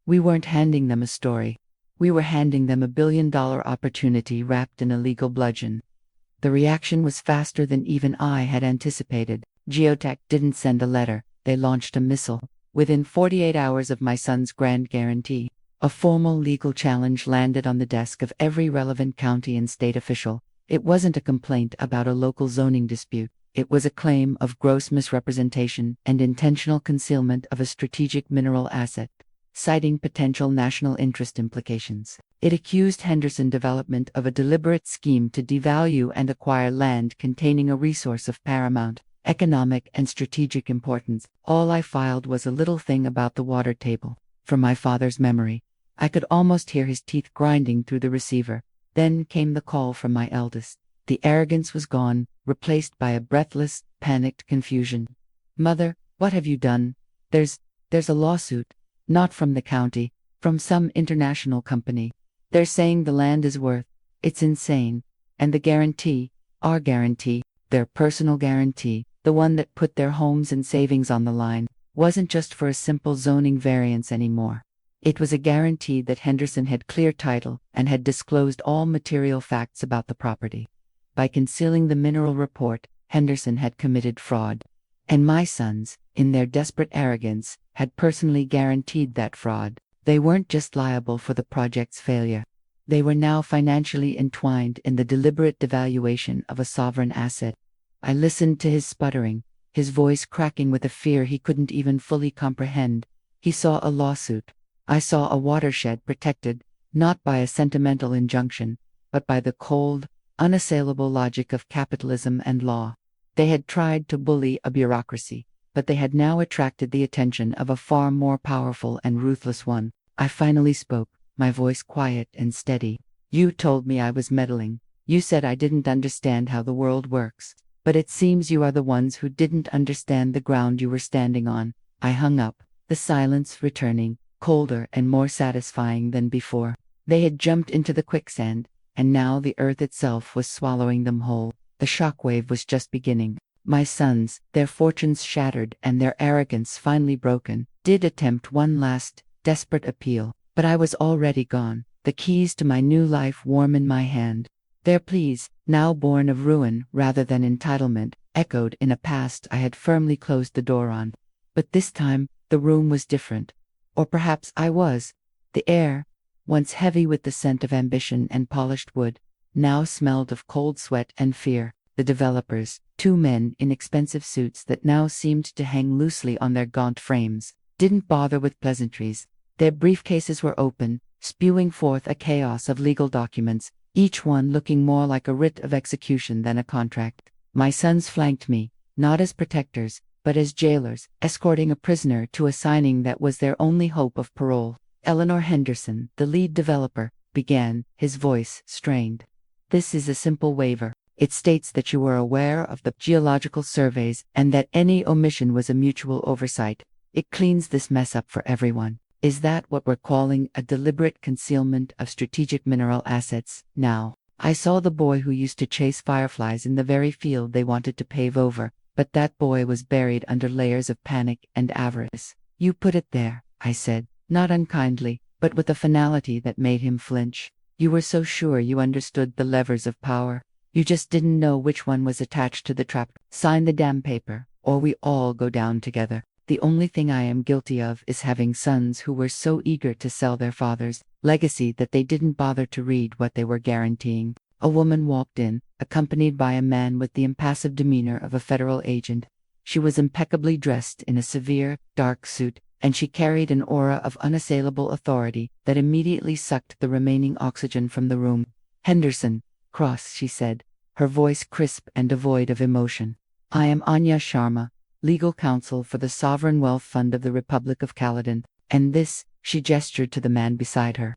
We weren't handing them a story. We were handing them a billion-dollar opportunity wrapped in a legal bludgeon. The reaction was faster than even I had anticipated. Geotac didn't send a letter, they launched a missile. Within 48 hours of my son's grand guarantee, a formal legal challenge landed on the desk of every relevant county and state official. It wasn't a complaint about a local zoning dispute. It was a claim of gross misrepresentation and intentional concealment of a strategic mineral asset, citing potential national interest implications. It accused Henderson Development of a deliberate scheme to devalue and acquire land containing a resource of paramount economic and strategic importance. All I filed was a little thing about the water table. From my father's memory, I could almost hear his teeth grinding through the receiver. Then came the call from my eldest. The arrogance was gone, replaced by a breathless, panicked confusion. "Mother, what have you done? There's a lawsuit. Not from the county, from some international company. They're saying the land is worth. It's insane. And the guarantee, our guarantee, their personal guarantee, the one that put their homes and savings on the line, wasn't just for a simple zoning variance anymore. It was a guarantee that Henderson had clear title and had disclosed all material facts about the property. By concealing the mineral report, Henderson had committed fraud. And my sons, in their desperate arrogance, had personally guaranteed that fraud. They weren't just liable for the project's failure. They were now financially entwined in the deliberate devaluation of a sovereign asset. I listened to his sputtering, his voice cracking with a fear he couldn't even fully comprehend. He saw a lawsuit. I saw a watershed protected, not by a sentimental injunction, but by the cold, unassailable logic of capitalism and law. They had tried to bully a bureaucracy, but they had now attracted the attention of a far more powerful and ruthless one. I finally spoke, my voice quiet and steady. "You told me I was meddling. You said I didn't understand how the world works. But it seems you are the ones who didn't understand the ground you were standing on." I hung up, the silence returning, colder and more satisfying than before. They had jumped into the quicksand, and now the earth itself was swallowing them whole. The shockwave was just beginning. My sons, their fortunes shattered and their arrogance finally broken, did attempt one last, desperate appeal, but I was already gone, the keys to my new life warm in my hand. Their pleas, now born of ruin rather than entitlement, echoed in a past I had firmly closed the door on. But this time, the room was different. Or perhaps I was. The air, once heavy with the scent of ambition and polished wood, now smelled of cold sweat and fear. The developers, two men in expensive suits that now seemed to hang loosely on their gaunt frames, didn't bother with pleasantries. Their briefcases were open, spewing forth a chaos of legal documents, each one looking more like a writ of execution than a contract. My sons flanked me, not as protectors, but as jailers, escorting a prisoner to a signing that was their only hope of parole. Eleanor Henderson, the lead developer, began, his voice strained. "This is a simple waiver. It states that you were aware of the geological surveys and that any omission was a mutual oversight. It cleans this mess up for everyone. Is that what we're calling a deliberate concealment of strategic mineral assets now?" I saw the boy who used to chase fireflies in the very field they wanted to pave over, but that boy was buried under layers of panic and avarice. "You put it there," I said, not unkindly, but with a finality that made him flinch. "You were so sure you understood the levers of power. You just didn't know which one was attached to the trap. Sign the damn paper, or we all go down together. The only thing I am guilty of is having sons who were so eager to sell their father's legacy that they didn't bother to read what they were guaranteeing." A woman walked in, accompanied by a man with the impassive demeanor of a federal agent. She was impeccably dressed in a severe, dark suit, and she carried an aura of unassailable authority that immediately sucked the remaining oxygen from the room. "Henderson, Cross," she said, her voice crisp and devoid of emotion. "I am Anya Sharma, legal counsel for the Sovereign Wealth Fund of the Republic of Caledon, and this," she gestured to the man beside her,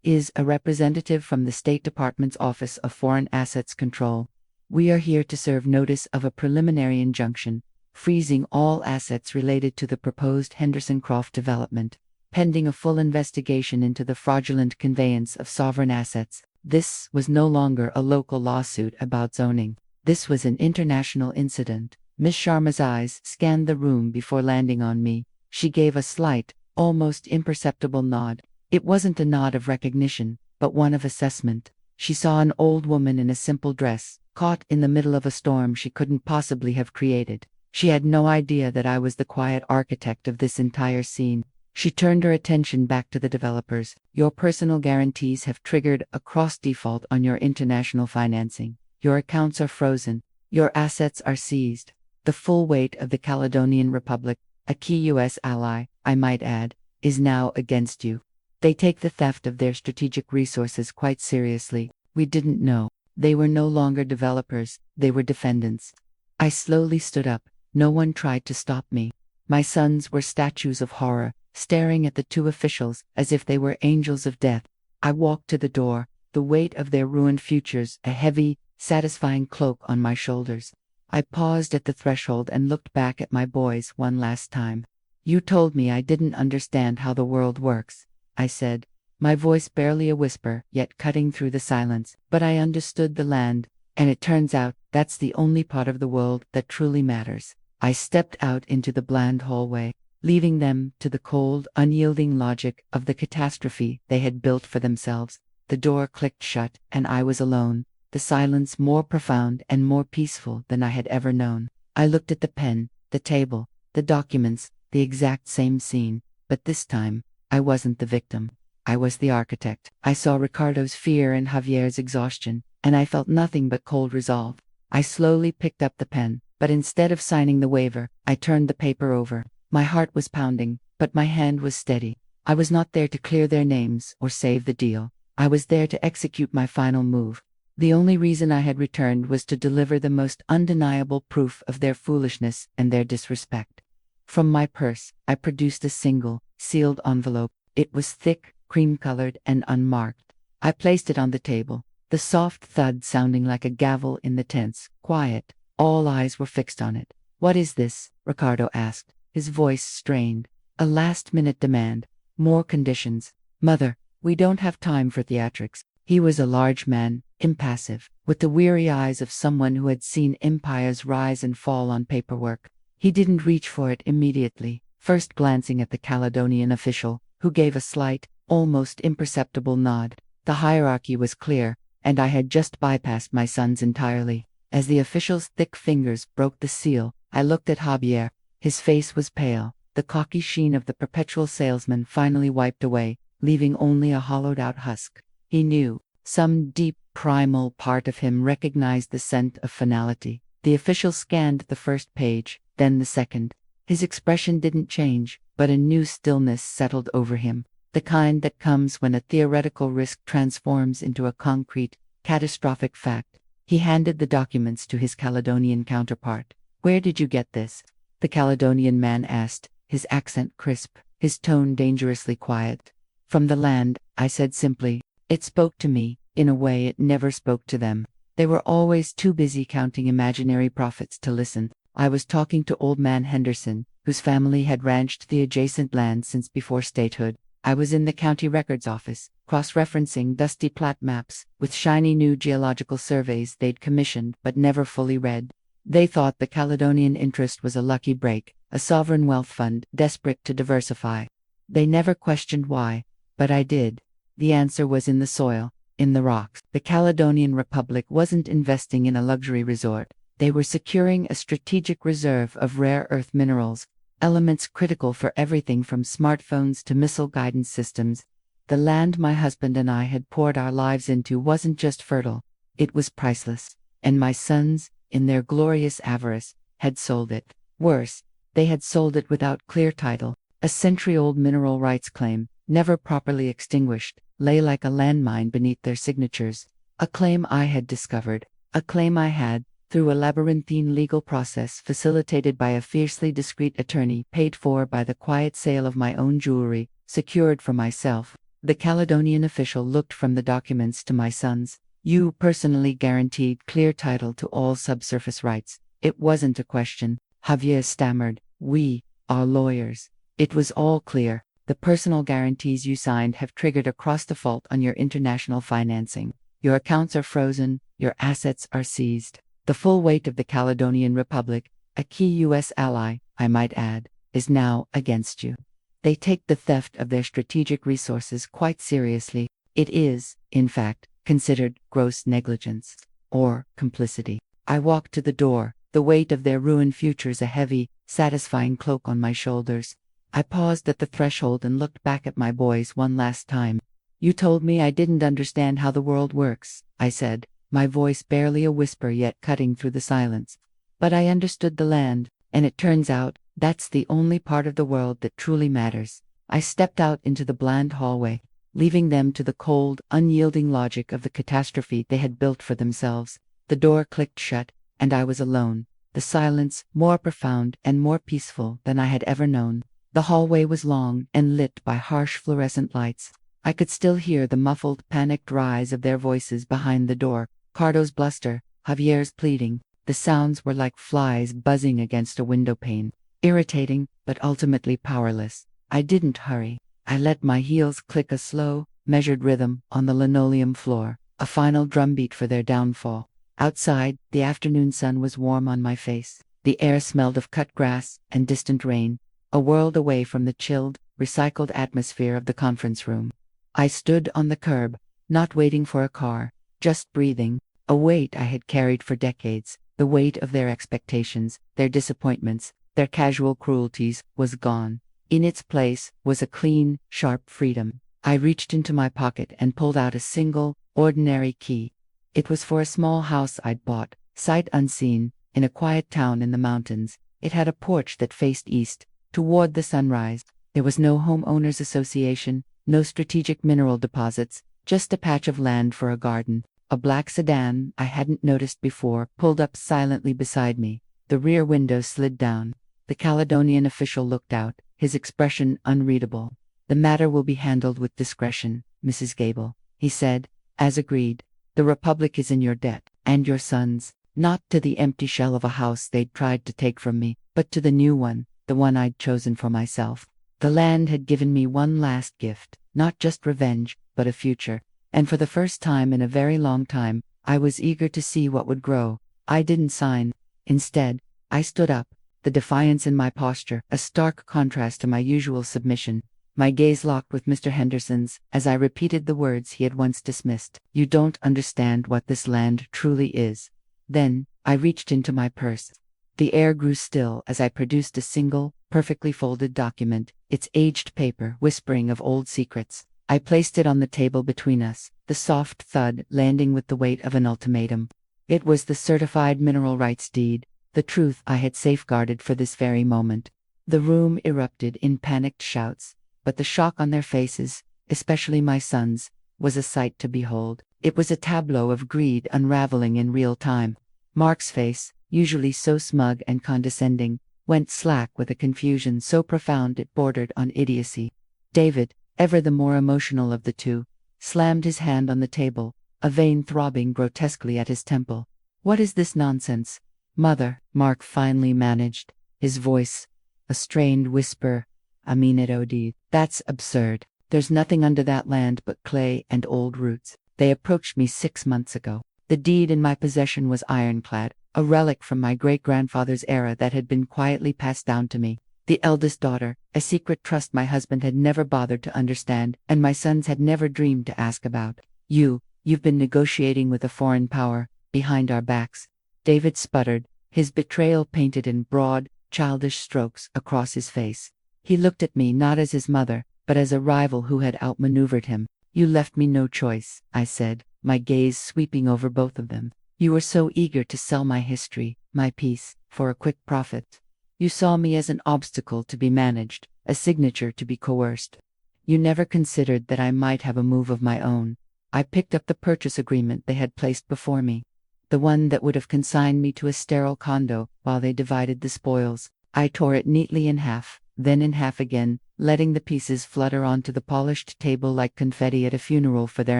"is a representative from the State Department's Office of Foreign Assets Control. We are here to serve notice of a preliminary injunction, freezing all assets related to the proposed Henderson Croft development, pending a full investigation into the fraudulent conveyance of sovereign assets." This was no longer a local lawsuit about zoning. This was an international incident. Miss Sharma's eyes scanned the room before landing on me. She gave a slight, almost imperceptible nod. It wasn't a nod of recognition, but one of assessment. She saw an old woman in a simple dress, caught in the middle of a storm she couldn't possibly have created. She had no idea that I was the quiet architect of this entire scene. She turned her attention back to the developers. "Your personal guarantees have triggered a cross-default on your international financing. Your accounts are frozen. Your assets are seized. The full weight of the Caledonian Republic, a key U.S. ally, I might add, is now against you." They take the theft of their strategic resources quite seriously. We didn't know. They were no longer developers, they were defendants. I slowly stood up. No one tried to stop me. My sons were statues of horror, staring at the two officials as if they were angels of death. I walked to the door, the weight of their ruined futures a heavy, satisfying cloak on my shoulders. I paused at the threshold and looked back at my boys one last time. "You told me I didn't understand how the world works," I said, my voice barely a whisper, yet cutting through the silence. "But I understood the land, and it turns out that's the only part of the world that truly matters." I stepped out into the bland hallway, leaving them to the cold, unyielding logic of the catastrophe they had built for themselves. The door clicked shut, and I was alone, the silence more profound and more peaceful than I had ever known. I looked at the pen, the table, the documents, the exact same scene, but this time, I wasn't the victim. I was the architect. I saw Ricardo's fear and Javier's exhaustion, and I felt nothing but cold resolve. I slowly picked up the pen, but instead of signing the waiver, I turned the paper over. My heart was pounding, but my hand was steady. I was not there to clear their names or save the deal. I was there to execute my final move. The only reason I had returned was to deliver the most undeniable proof of their foolishness and their disrespect. From my purse, I produced a single, sealed envelope. It was thick, cream-colored, and unmarked. I placed it on the table, the soft thud sounding like a gavel in the tense, quiet. All eyes were fixed on it. "What is this?" Ricardo asked, his voice strained. "A last-minute demand. More conditions. Mother, we don't have time for theatrics." He was a large man, impassive, with the weary eyes of someone who had seen empires rise and fall on paperwork. He didn't reach for it immediately, first glancing at the Caledonian official, who gave a slight, almost imperceptible nod. The hierarchy was clear, and I had just bypassed my sons entirely. As the official's thick fingers broke the seal, I looked at Javier. His face was pale, the cocky sheen of the perpetual salesman finally wiped away, leaving only a hollowed-out husk. He knew. Some deep, primal part of him recognized the scent of finality. The official scanned the first page, then the second. His expression didn't change, but a new stillness settled over him, the kind that comes when a theoretical risk transforms into a concrete, catastrophic fact. He handed the documents to his Caledonian counterpart. "Where did you get this?" the Caledonian man asked, his accent crisp, his tone dangerously quiet. "From the land," I said simply. It spoke to me, in a way it never spoke to them. They were always too busy counting imaginary profits to listen. I was talking to Old Man Henderson, whose family had ranched the adjacent land since before statehood. I was in the county records office, cross-referencing dusty plat maps with shiny new geological surveys they'd commissioned but never fully read. They thought the Caledonian interest was a lucky break, a sovereign wealth fund desperate to diversify. They never questioned why, but I did. The answer was in the soil, in the rocks. The Caledonian Republic wasn't investing in a luxury resort. They were securing a strategic reserve of rare earth minerals, elements critical for everything from smartphones to missile guidance systems. The land my husband and I had poured our lives into wasn't just fertile, it was priceless. And my sons, in their glorious avarice, had sold it. Worse, they had sold it without clear title. A century-old mineral rights claim, never properly extinguished, lay like a landmine beneath their signatures. A claim I had discovered. A claim I had, through a labyrinthine legal process facilitated by a fiercely discreet attorney paid for by the quiet sale of my own jewelry, secured for myself. The Caledonian official looked from the documents to my sons. You personally guaranteed clear title to all subsurface rights. It wasn't a question. Javier stammered. We are lawyers. It was all clear. The personal guarantees you signed have triggered a cross-default on your international financing. Your accounts are frozen, your assets are seized. The full weight of the Caledonian Republic, a key U.S. ally, I might add, is now against you. They take the theft of their strategic resources quite seriously. It is, in fact, considered gross negligence or complicity. I walked to the door, the weight of their ruined futures a heavy, satisfying cloak on my shoulders. I paused at the threshold and looked back at my boys one last time. You told me I didn't understand how the world works, I said, my voice barely a whisper yet cutting through the silence. But I understood the land, and it turns out, that's the only part of the world that truly matters. I stepped out into the bland hallway, leaving them to the cold, unyielding logic of the catastrophe they had built for themselves. The door clicked shut, and I was alone. The silence, more profound and more peaceful than I had ever known. The hallway was long and lit by harsh fluorescent lights. I could still hear the muffled, panicked rise of their voices behind the door. Cardo's bluster, Javier's pleading. The sounds were like flies buzzing against a window pane. Irritating, but ultimately powerless. I didn't hurry. I let my heels click a slow, measured rhythm on the linoleum floor, a final drumbeat for their downfall. Outside, the afternoon sun was warm on my face. The air smelled of cut grass and distant rain, a world away from the chilled, recycled atmosphere of the conference room. I stood on the curb, not waiting for a car, just breathing, a weight I had carried for decades. The weight of their expectations, their disappointments, their casual cruelties, was gone. In its place was a clean, sharp freedom. I reached into my pocket and pulled out a single, ordinary key. It was for a small house I'd bought, sight unseen, in a quiet town in the mountains. It had a porch that faced east, toward the sunrise. There was no homeowners association, no strategic mineral deposits, just a patch of land for a garden. A black sedan I hadn't noticed before pulled up silently beside me. The rear window slid down. The Caledonian official looked out, his expression unreadable. The matter will be handled with discretion, Mrs. Gable, he said, as agreed. The Republic is in your debt, and your sons, not to the empty shell of a house they'd tried to take from me, but to the new one, the one I'd chosen for myself. The land had given me one last gift, not just revenge, but a future. And for the first time in a very long time, I was eager to see what would grow. I didn't sign. Instead, I stood up, the defiance in my posture a stark contrast to my usual submission. My gaze locked with Mr. Henderson's as I repeated the words he had once dismissed. You don't understand what this land truly is. Then, I reached into my purse. The air grew still as I produced a single, perfectly folded document, its aged paper whispering of old secrets. I placed it on the table between us, the soft thud landing with the weight of an ultimatum. It was the certified mineral rights deed, the truth I had safeguarded for this very moment. The room erupted in panicked shouts, but the shock on their faces, especially my sons, was a sight to behold. It was a tableau of greed unraveling in real time. Mark's face, usually so smug and condescending, went slack with a confusion so profound it bordered on idiocy. David, ever the more emotional of the two, slammed his hand on the table, a vein throbbing grotesquely at his temple. What is this nonsense, Mother? Mark finally managed, his voice a strained whisper. I mean it, Odie. That's absurd. There's nothing under that land but clay and old roots. They approached me 6 months ago. The deed in my possession was ironclad, a relic from my great-grandfather's era that had been quietly passed down to me. The eldest daughter, a secret trust my husband had never bothered to understand, and my sons had never dreamed to ask about. You've been negotiating with a foreign power, behind our backs. David sputtered, his betrayal painted in broad, childish strokes across his face. He looked at me not as his mother, but as a rival who had outmaneuvered him. You left me no choice, I said, my gaze sweeping over both of them. You were so eager to sell my history, my peace, for a quick profit. You saw me as an obstacle to be managed, a signature to be coerced. You never considered that I might have a move of my own. I picked up the purchase agreement they had placed before me. The one that would have consigned me to a sterile condo while they divided the spoils. I tore it neatly in half, then in half again, letting the pieces flutter onto the polished table like confetti at a funeral for their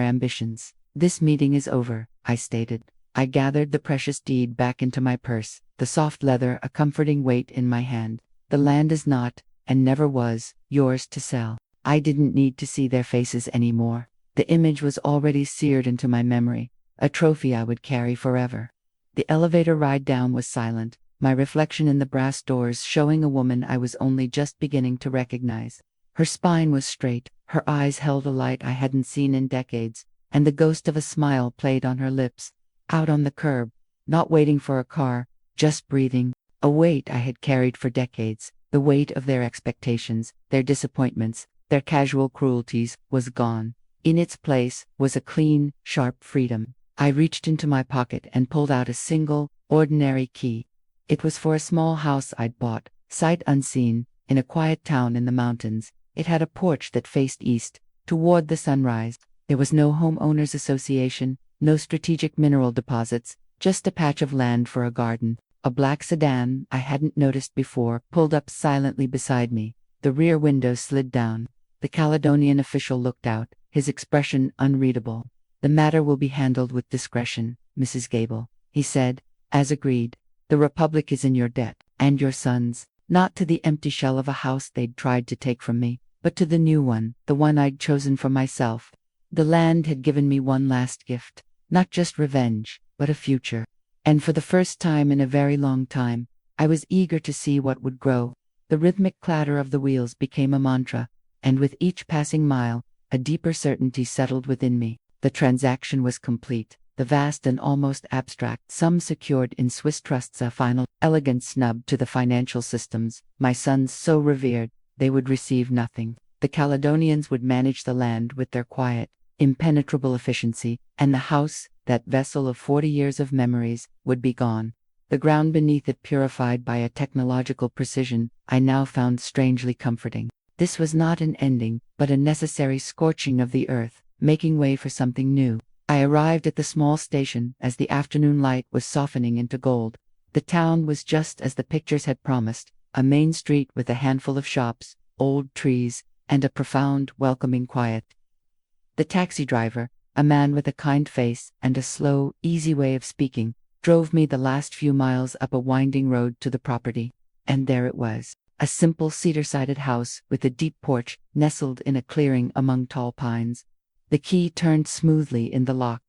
ambitions. This meeting is over, I stated. I gathered the precious deed back into my purse, the soft leather a comforting weight in my hand. The land is not, and never was, yours to sell. I didn't need to see their faces anymore. The image was already seared into my memory, a trophy I would carry forever. The elevator ride down was silent, my reflection in the brass doors showing a woman I was only just beginning to recognize. Her spine was straight, her eyes held a light I hadn't seen in decades, and the ghost of a smile played on her lips. Out on the curb, not waiting for a car, just breathing, a weight I had carried for decades, the weight of their expectations, their disappointments, their casual cruelties, was gone. In its place was a clean, sharp freedom. I reached into my pocket and pulled out a single, ordinary key. It was for a small house I'd bought, sight unseen, in a quiet town in the mountains. It had a porch that faced east, toward the sunrise. There was no homeowners association, no strategic mineral deposits, just a patch of land for a garden. A black sedan I hadn't noticed before pulled up silently beside me. The rear window slid down. The Caledonian official looked out, his expression unreadable. "The matter will be handled with discretion, Mrs. Gable," he said, as agreed. "The Republic is in your debt, and your sons, not to the empty shell of a house they'd tried to take from me, but to the new one, the one I'd chosen for myself. The land had given me one last gift, not just revenge, but a future. And for the first time in a very long time, I was eager to see what would grow." The rhythmic clatter of the wheels became a mantra, and with each passing mile, a deeper certainty settled within me. The transaction was complete, the vast and almost abstract sum secured in Swiss trusts, a final, elegant snub to the financial systems. My sons so revered, they would receive nothing. The Caledonians would manage the land with their quiet, impenetrable efficiency, and the house, that vessel of 40 years of memories, would be gone. The ground beneath it purified by a technological precision I now found strangely comforting. This was not an ending, but a necessary scorching of the earth, making way for something new. I arrived at the small station as the afternoon light was softening into gold. The town was just as the pictures had promised, a main street with a handful of shops, old trees, and a profound, welcoming quiet. The taxi driver, a man with a kind face and a slow, easy way of speaking, drove me the last few miles up a winding road to the property. And there it was, a simple cedar-sided house with a deep porch nestled in a clearing among tall pines. The key turned smoothly in the lock.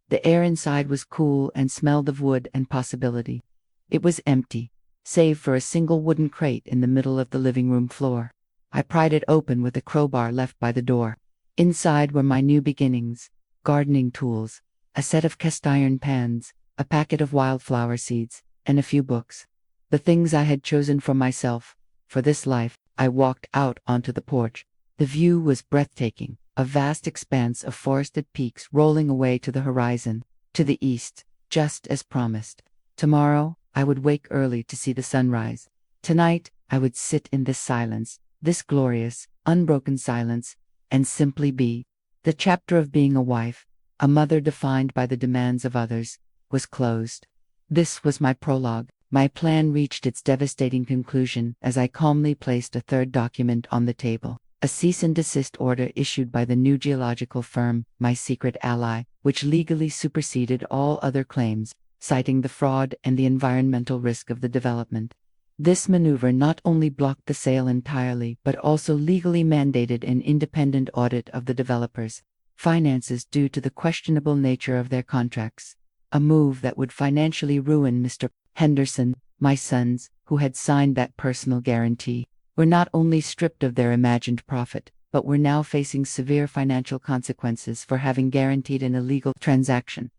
The air inside was cool and smelled of wood and possibility. It was empty, save for a single wooden crate in the middle of the living room floor. I pried it open with a crowbar left by the door. Inside were my new beginnings, gardening tools, a set of cast iron pans, a packet of wildflower seeds, and a few books. The things I had chosen for myself, for this life. I walked out onto the porch. The view was breathtaking, a vast expanse of forested peaks rolling away to the horizon, to the east, just as promised. Tomorrow, I would wake early to see the sunrise. Tonight, I would sit in this silence, this glorious, unbroken silence, and simply be. The chapter of being a wife, a mother defined by the demands of others, was closed. This was my prologue. My plan reached its devastating conclusion as I calmly placed a third document on the table. A cease and desist order issued by the new geological firm, my secret ally, which legally superseded all other claims, citing the fraud and the environmental risk of the development. This maneuver not only blocked the sale entirely but also legally mandated an independent audit of the developers' finances due to the questionable nature of their contracts, a move that would financially ruin Mr. Henderson. My sons, who had signed that personal guarantee, were not only stripped of their imagined profit, but were now facing severe financial consequences for having guaranteed an illegal transaction.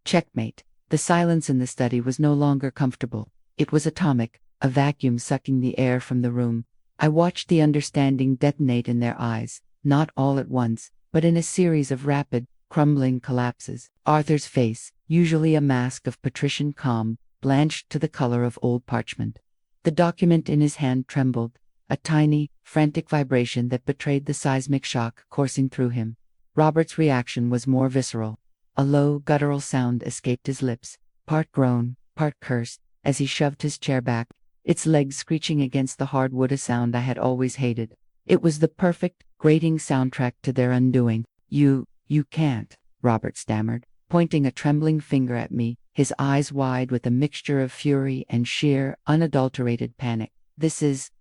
Checkmate. The silence in the study was no longer comfortable. It was atomic, a vacuum sucking the air from the room. I watched the understanding detonate in their eyes, not all at once, but in a series of rapid, crumbling collapses. Arthur's face, usually a mask of patrician calm, blanched to the color of old parchment. The document in his hand trembled, a tiny, frantic vibration that betrayed the seismic shock coursing through him. Robert's reaction was more visceral. A low, guttural sound escaped his lips, part groan, part curse, as he shoved his chair back, its legs screeching against the hardwood, a sound I had always hated. It was the perfect, grating soundtrack to their undoing. You can't," Robert stammered, pointing a trembling finger at me, his eyes wide with a mixture of fury and sheer, unadulterated panic. This is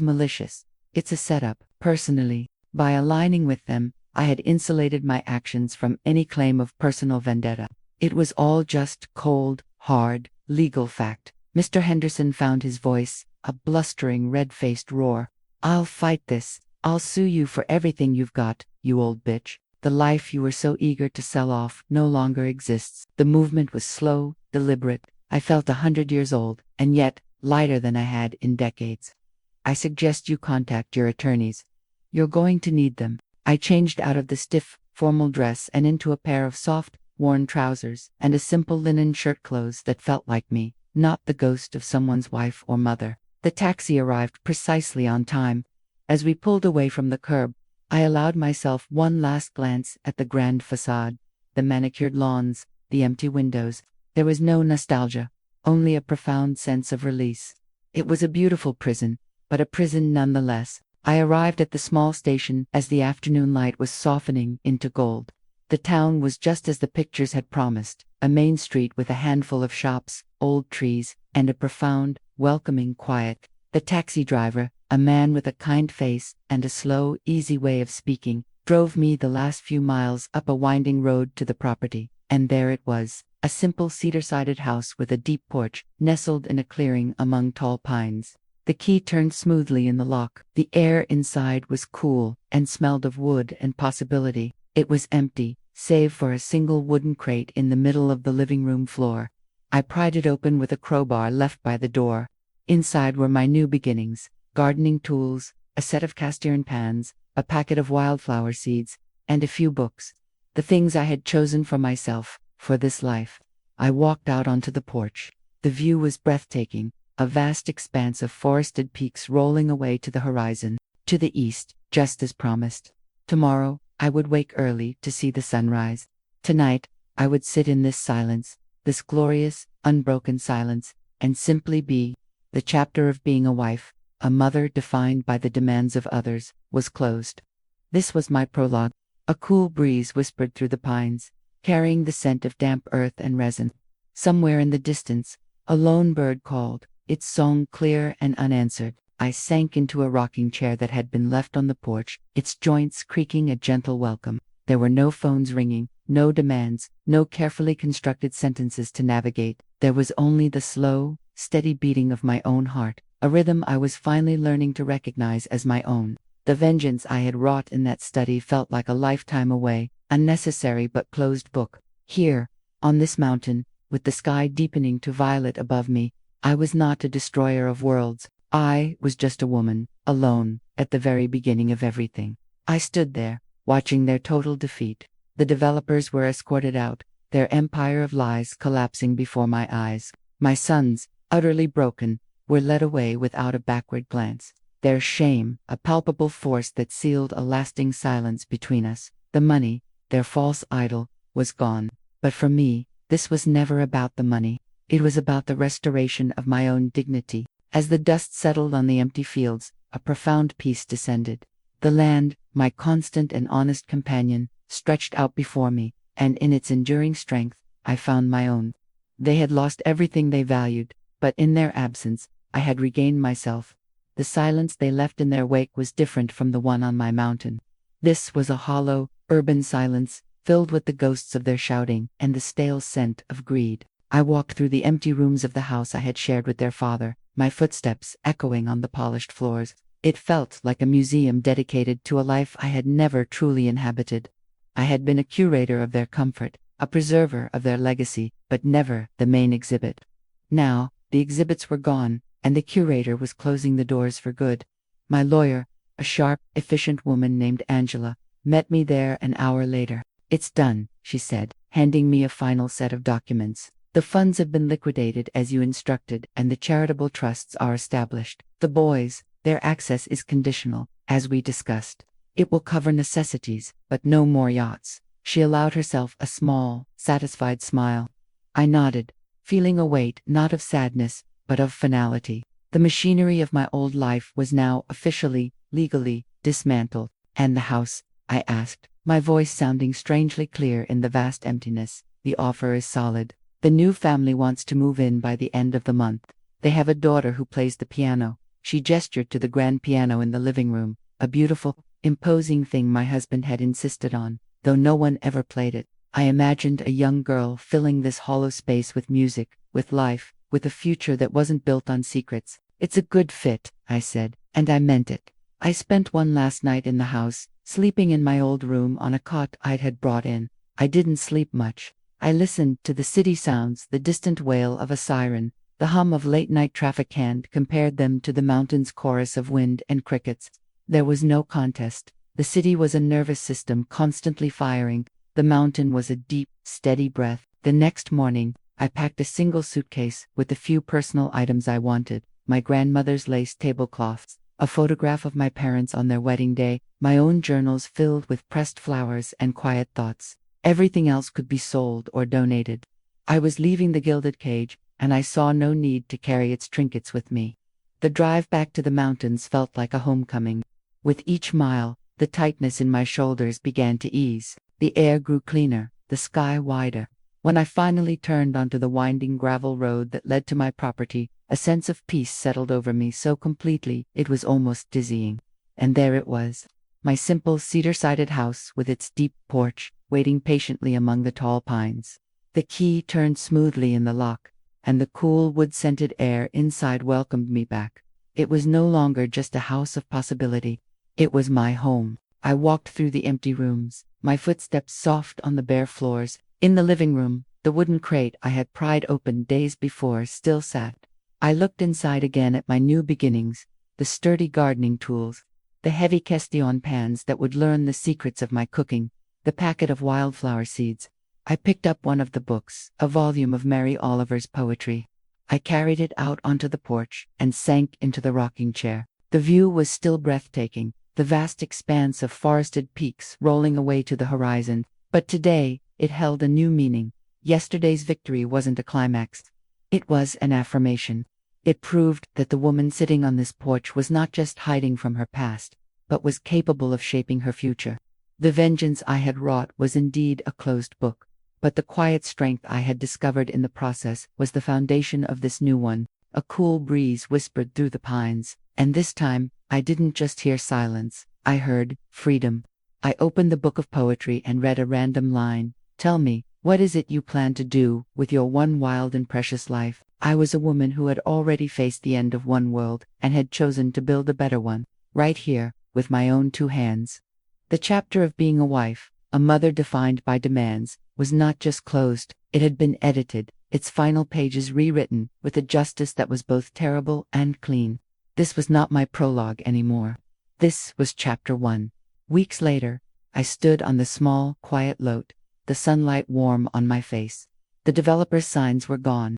malicious. It's a setup." Personally, by aligning with them, I had insulated my actions from any claim of personal vendetta. It was all just cold, hard, legal fact. Mr. Henderson found his voice, a blustering, red-faced roar. "I'll fight this. I'll sue you for everything you've got, you old bitch. The life you were so eager to sell off no longer exists." The movement was slow, deliberate. I felt 100 years old, and yet lighter than I had in decades. "I suggest you contact your attorneys. You're going to need them." I changed out of the stiff, formal dress and into a pair of soft, worn trousers and a simple linen shirt, clothes that felt like me, not the ghost of someone's wife or mother. The taxi arrived precisely on time. As we pulled away from the curb, I allowed myself one last glance at the grand facade, the manicured lawns, the empty windows. There was no nostalgia, only a profound sense of release. It was a beautiful prison, but a prison nonetheless. I arrived at the small station as the afternoon light was softening into gold. The town was just as the pictures had promised, a main street with a handful of shops, old trees, and a profound, welcoming quiet. The taxi driver, a man with a kind face and a slow, easy way of speaking, drove me the last few miles up a winding road to the property, and there it was, a simple cedar-sided house with a deep porch, nestled in a clearing among tall pines. The key turned smoothly in the lock. The air inside was cool and smelled of wood and possibility. It was empty, save for a single wooden crate in the middle of the living room floor. I pried it open with a crowbar left by the door. Inside were my new beginnings: gardening tools, a set of cast iron pans, a packet of wildflower seeds, and a few books. The things I had chosen for myself, for this life. I walked out onto the porch. The view was breathtaking. A vast expanse of forested peaks rolling away to the horizon, to the east, just as promised. Tomorrow, I would wake early to see the sunrise. Tonight, I would sit in this silence, this glorious, unbroken silence, and simply be. The chapter of being a wife, a mother defined by the demands of others, was closed. This was my prologue. A cool breeze whispered through the pines, carrying the scent of damp earth and resin. Somewhere in the distance, a lone bird called, its song clear and unanswered. I sank into a rocking chair that had been left on the porch, its joints creaking a gentle welcome. There were no phones ringing, no demands, no carefully constructed sentences to navigate. There was only the slow, steady beating of my own heart, a rhythm I was finally learning to recognize as my own. The vengeance I had wrought in that study felt like a lifetime away, a necessary but closed book. Here, on this mountain, with the sky deepening to violet above me, I was not a destroyer of worlds. I was just a woman, alone, at the very beginning of everything. I stood there, watching their total defeat. The developers were escorted out, their empire of lies collapsing before my eyes. My sons, utterly broken, were led away without a backward glance. Their shame, a palpable force that sealed a lasting silence between us. The money, their false idol, was gone. But for me, this was never about the money. It was about the restoration of my own dignity. As the dust settled on the empty fields, a profound peace descended. The land, my constant and honest companion, stretched out before me, and in its enduring strength, I found my own. They had lost everything they valued, but in their absence, I had regained myself. The silence they left in their wake was different from the one on my mountain. This was a hollow, urban silence, filled with the ghosts of their shouting and the stale scent of greed. I walked through the empty rooms of the house I had shared with their father, my footsteps echoing on the polished floors. It felt like a museum dedicated to a life I had never truly inhabited. I had been a curator of their comfort, a preserver of their legacy, but never the main exhibit. Now, the exhibits were gone, and the curator was closing the doors for good. My lawyer, a sharp, efficient woman named Angela, met me there an hour later. "It's done," she said, handing me a final set of documents. "The funds have been liquidated as you instructed, and the charitable trusts are established. The boys, Their access is conditional, as we discussed. It will cover necessities, but no more yachts. She allowed herself a small, satisfied smile. I nodded, feeling a weight not of sadness, but of finality. The machinery of my old life was now officially, legally, dismantled. And the house? I asked, my voice sounding strangely clear in the vast emptiness. The offer is solid. The new family wants to move in by the end of the month. They have a daughter who plays the piano. She gestured to the grand piano in the living room, a beautiful, imposing thing my husband had insisted on, though no one ever played it. I imagined a young girl filling this hollow space with music, with life, with a future that wasn't built on secrets. It's a good fit, I said, and I meant it. I spent one last night in the house, sleeping in my old room on a cot I had brought in. I didn't sleep much. I listened to the city sounds, the distant wail of a siren, the hum of late-night traffic, and compared them to the mountain's chorus of wind and crickets. There was no contest. The city was a nervous system constantly firing. The mountain was a deep, steady breath. The next morning, I packed a single suitcase with the few personal items I wanted: my grandmother's lace tablecloths, a photograph of my parents on their wedding day, my own journals filled with pressed flowers and quiet thoughts. Everything else could be sold or donated. I was leaving the gilded cage, and I saw no need to carry its trinkets with me. The drive back to the mountains felt like a homecoming. With each mile, the tightness in my shoulders began to ease. The air grew cleaner, the sky wider. When I finally turned onto the winding gravel road that led to my property, a sense of peace settled over me so completely it was almost dizzying. And there it was, my simple cedar-sided house with its deep porch, waiting patiently among the tall pines. The key turned smoothly in the lock, and the cool wood-scented air inside welcomed me back. It was no longer just a house of possibility. It was my home. I walked through the empty rooms, my footsteps soft on the bare floors. In the living room, the wooden crate I had pried open days before still sat. I looked inside again at my new beginnings, the sturdy gardening tools, the heavy Castillon pans that would learn the secrets of my cooking, the packet of wildflower seeds. I picked up one of the books, a volume of Mary Oliver's poetry. I carried it out onto the porch and sank into the rocking chair. The view was still breathtaking, the vast expanse of forested peaks rolling away to the horizon, but today it held a new meaning. Yesterday's victory wasn't a climax. It was an affirmation. It proved that the woman sitting on this porch was not just hiding from her past, but was capable of shaping her future. The vengeance I had wrought was indeed a closed book, but the quiet strength I had discovered in the process was the foundation of this new one. A cool breeze whispered through the pines, and this time, I didn't just hear silence, I heard freedom. I opened the book of poetry and read a random line. Tell me, what is it you plan to do with your one wild and precious life? I was a woman who had already faced the end of one world and had chosen to build a better one, right here, with my own two hands. The chapter of being a wife, a mother defined by demands, was not just closed, it had been edited, its final pages rewritten, with a justice that was both terrible and clean. This was not my prologue anymore. This was chapter 1. Weeks later, I stood on the small, quiet lot, the sunlight warm on my face. The developer's signs were gone.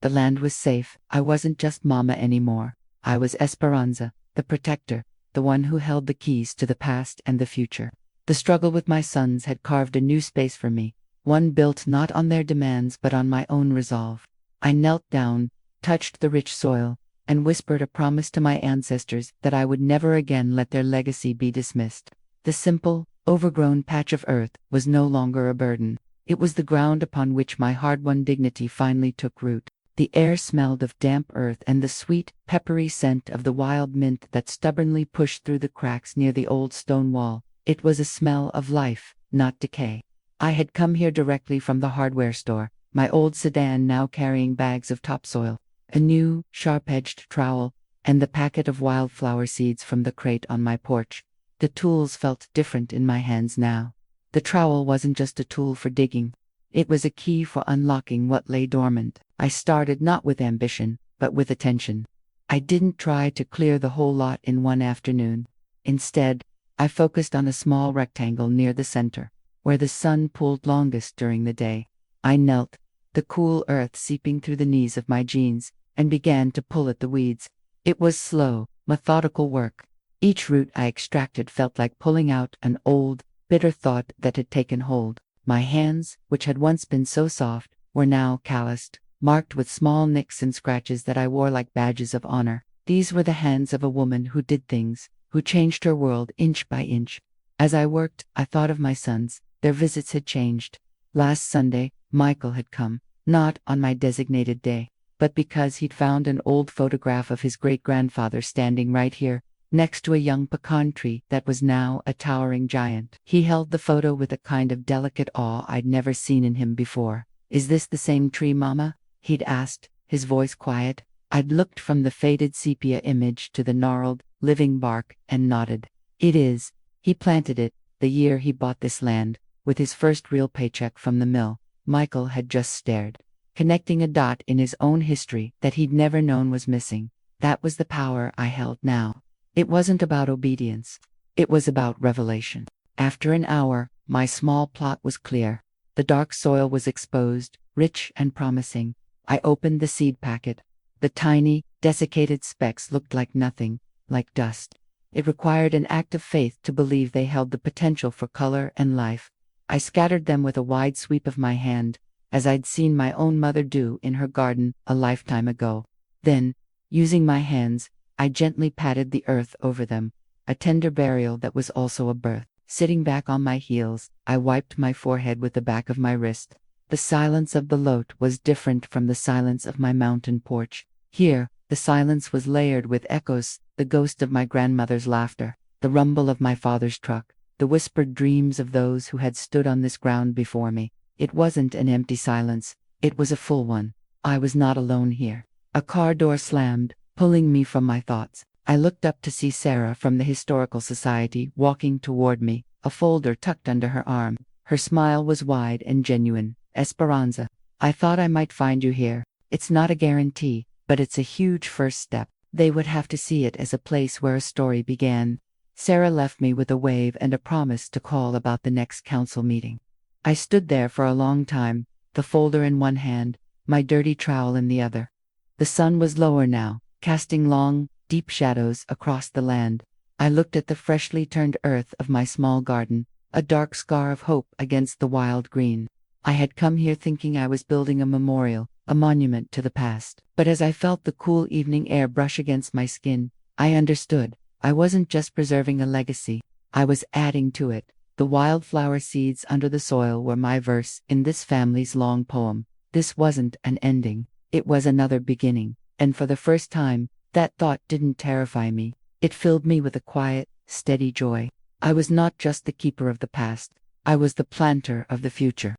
The land was safe. I wasn't just Mama anymore. I was Esperanza, the protector, the one who held the keys to the past and the future. The struggle with my sons had carved a new space for me, one built not on their demands but on my own resolve. I knelt down, touched the rich soil, and whispered a promise to my ancestors that I would never again let their legacy be dismissed. The simple, overgrown patch of earth was no longer a burden. It was the ground upon which my hard-won dignity finally took root. The air smelled of damp earth and the sweet, peppery scent of the wild mint that stubbornly pushed through the cracks near the old stone wall. It was a smell of life, not decay. I had come here directly from the hardware store, my old sedan now carrying bags of topsoil, a new, sharp-edged trowel, and the packet of wildflower seeds from the crate on my porch. The tools felt different in my hands now. The trowel wasn't just a tool for digging. It was a key for unlocking what lay dormant. I started not with ambition, but with attention. I didn't try to clear the whole lot in one afternoon. Instead, I focused on a small rectangle near the center, where the sun pulled longest during the day. I knelt, the cool earth seeping through the knees of my jeans, and began to pull at the weeds. It was slow, methodical work. Each root I extracted felt like pulling out an old, bitter thought that had taken hold. My hands, which had once been so soft, were now calloused, marked with small nicks and scratches that I wore like badges of honor. These were the hands of a woman who did things, who changed her world inch by inch. As I worked, I thought of my sons. Their visits had changed. Last Sunday, Michael had come, not on my designated day, but because he'd found an old photograph of his great-grandfather standing right here, next to a young pecan tree that was now a towering giant. He held the photo with a kind of delicate awe I'd never seen in him before. "Is this the same tree, Mama?" he'd asked, his voice quiet. I'd looked from the faded sepia image to the gnarled, living bark and nodded. "It is. He planted it the year he bought this land, with his first real paycheck from the mill." Michael had just stared, connecting a dot in his own history that he'd never known was missing. That was the power I held now. It wasn't about obedience. It was about revelation. After an hour, my small plot was clear. The dark soil was exposed, rich and promising. I opened the seed packet. The tiny, desiccated specks looked like nothing, like dust. It required an act of faith to believe they held the potential for color and life. I scattered them with a wide sweep of my hand, as I'd seen my own mother do in her garden a lifetime ago. Then, using my hands, I gently patted the earth over them, a tender burial that was also a birth. Sitting back on my heels, I wiped my forehead with the back of my wrist. The silence of the Lot was different from the silence of my mountain porch. Here, the silence was layered with echoes, the ghost of my grandmother's laughter, the rumble of my father's truck, the whispered dreams of those who had stood on this ground before me. It wasn't an empty silence, it was a full one. I was not alone here. A car door slammed, pulling me from my thoughts. I looked up to see Sarah from the Historical Society walking toward me, a folder tucked under her arm. Her smile was wide and genuine. "Esperanza, I thought I might find you here. It's not a guarantee, but it's a huge first step." They would have to see it as a place where a story began. Sarah left me with a wave and a promise to call about the next council meeting. I stood there for a long time, the folder in one hand, my dirty trowel in the other. The sun was lower now, casting long, deep shadows across the land. I looked at the freshly turned earth of my small garden, a dark scar of hope against the wild green. I had come here thinking I was building a memorial, a monument to the past. But as I felt the cool evening air brush against my skin, I understood. I wasn't just preserving a legacy, I was adding to it. The wildflower seeds under the soil were my verse in this family's long poem. This wasn't an ending, it was another beginning. And for the first time, that thought didn't terrify me. It filled me with a quiet, steady joy. I was not just the keeper of the past, I was the planter of the future.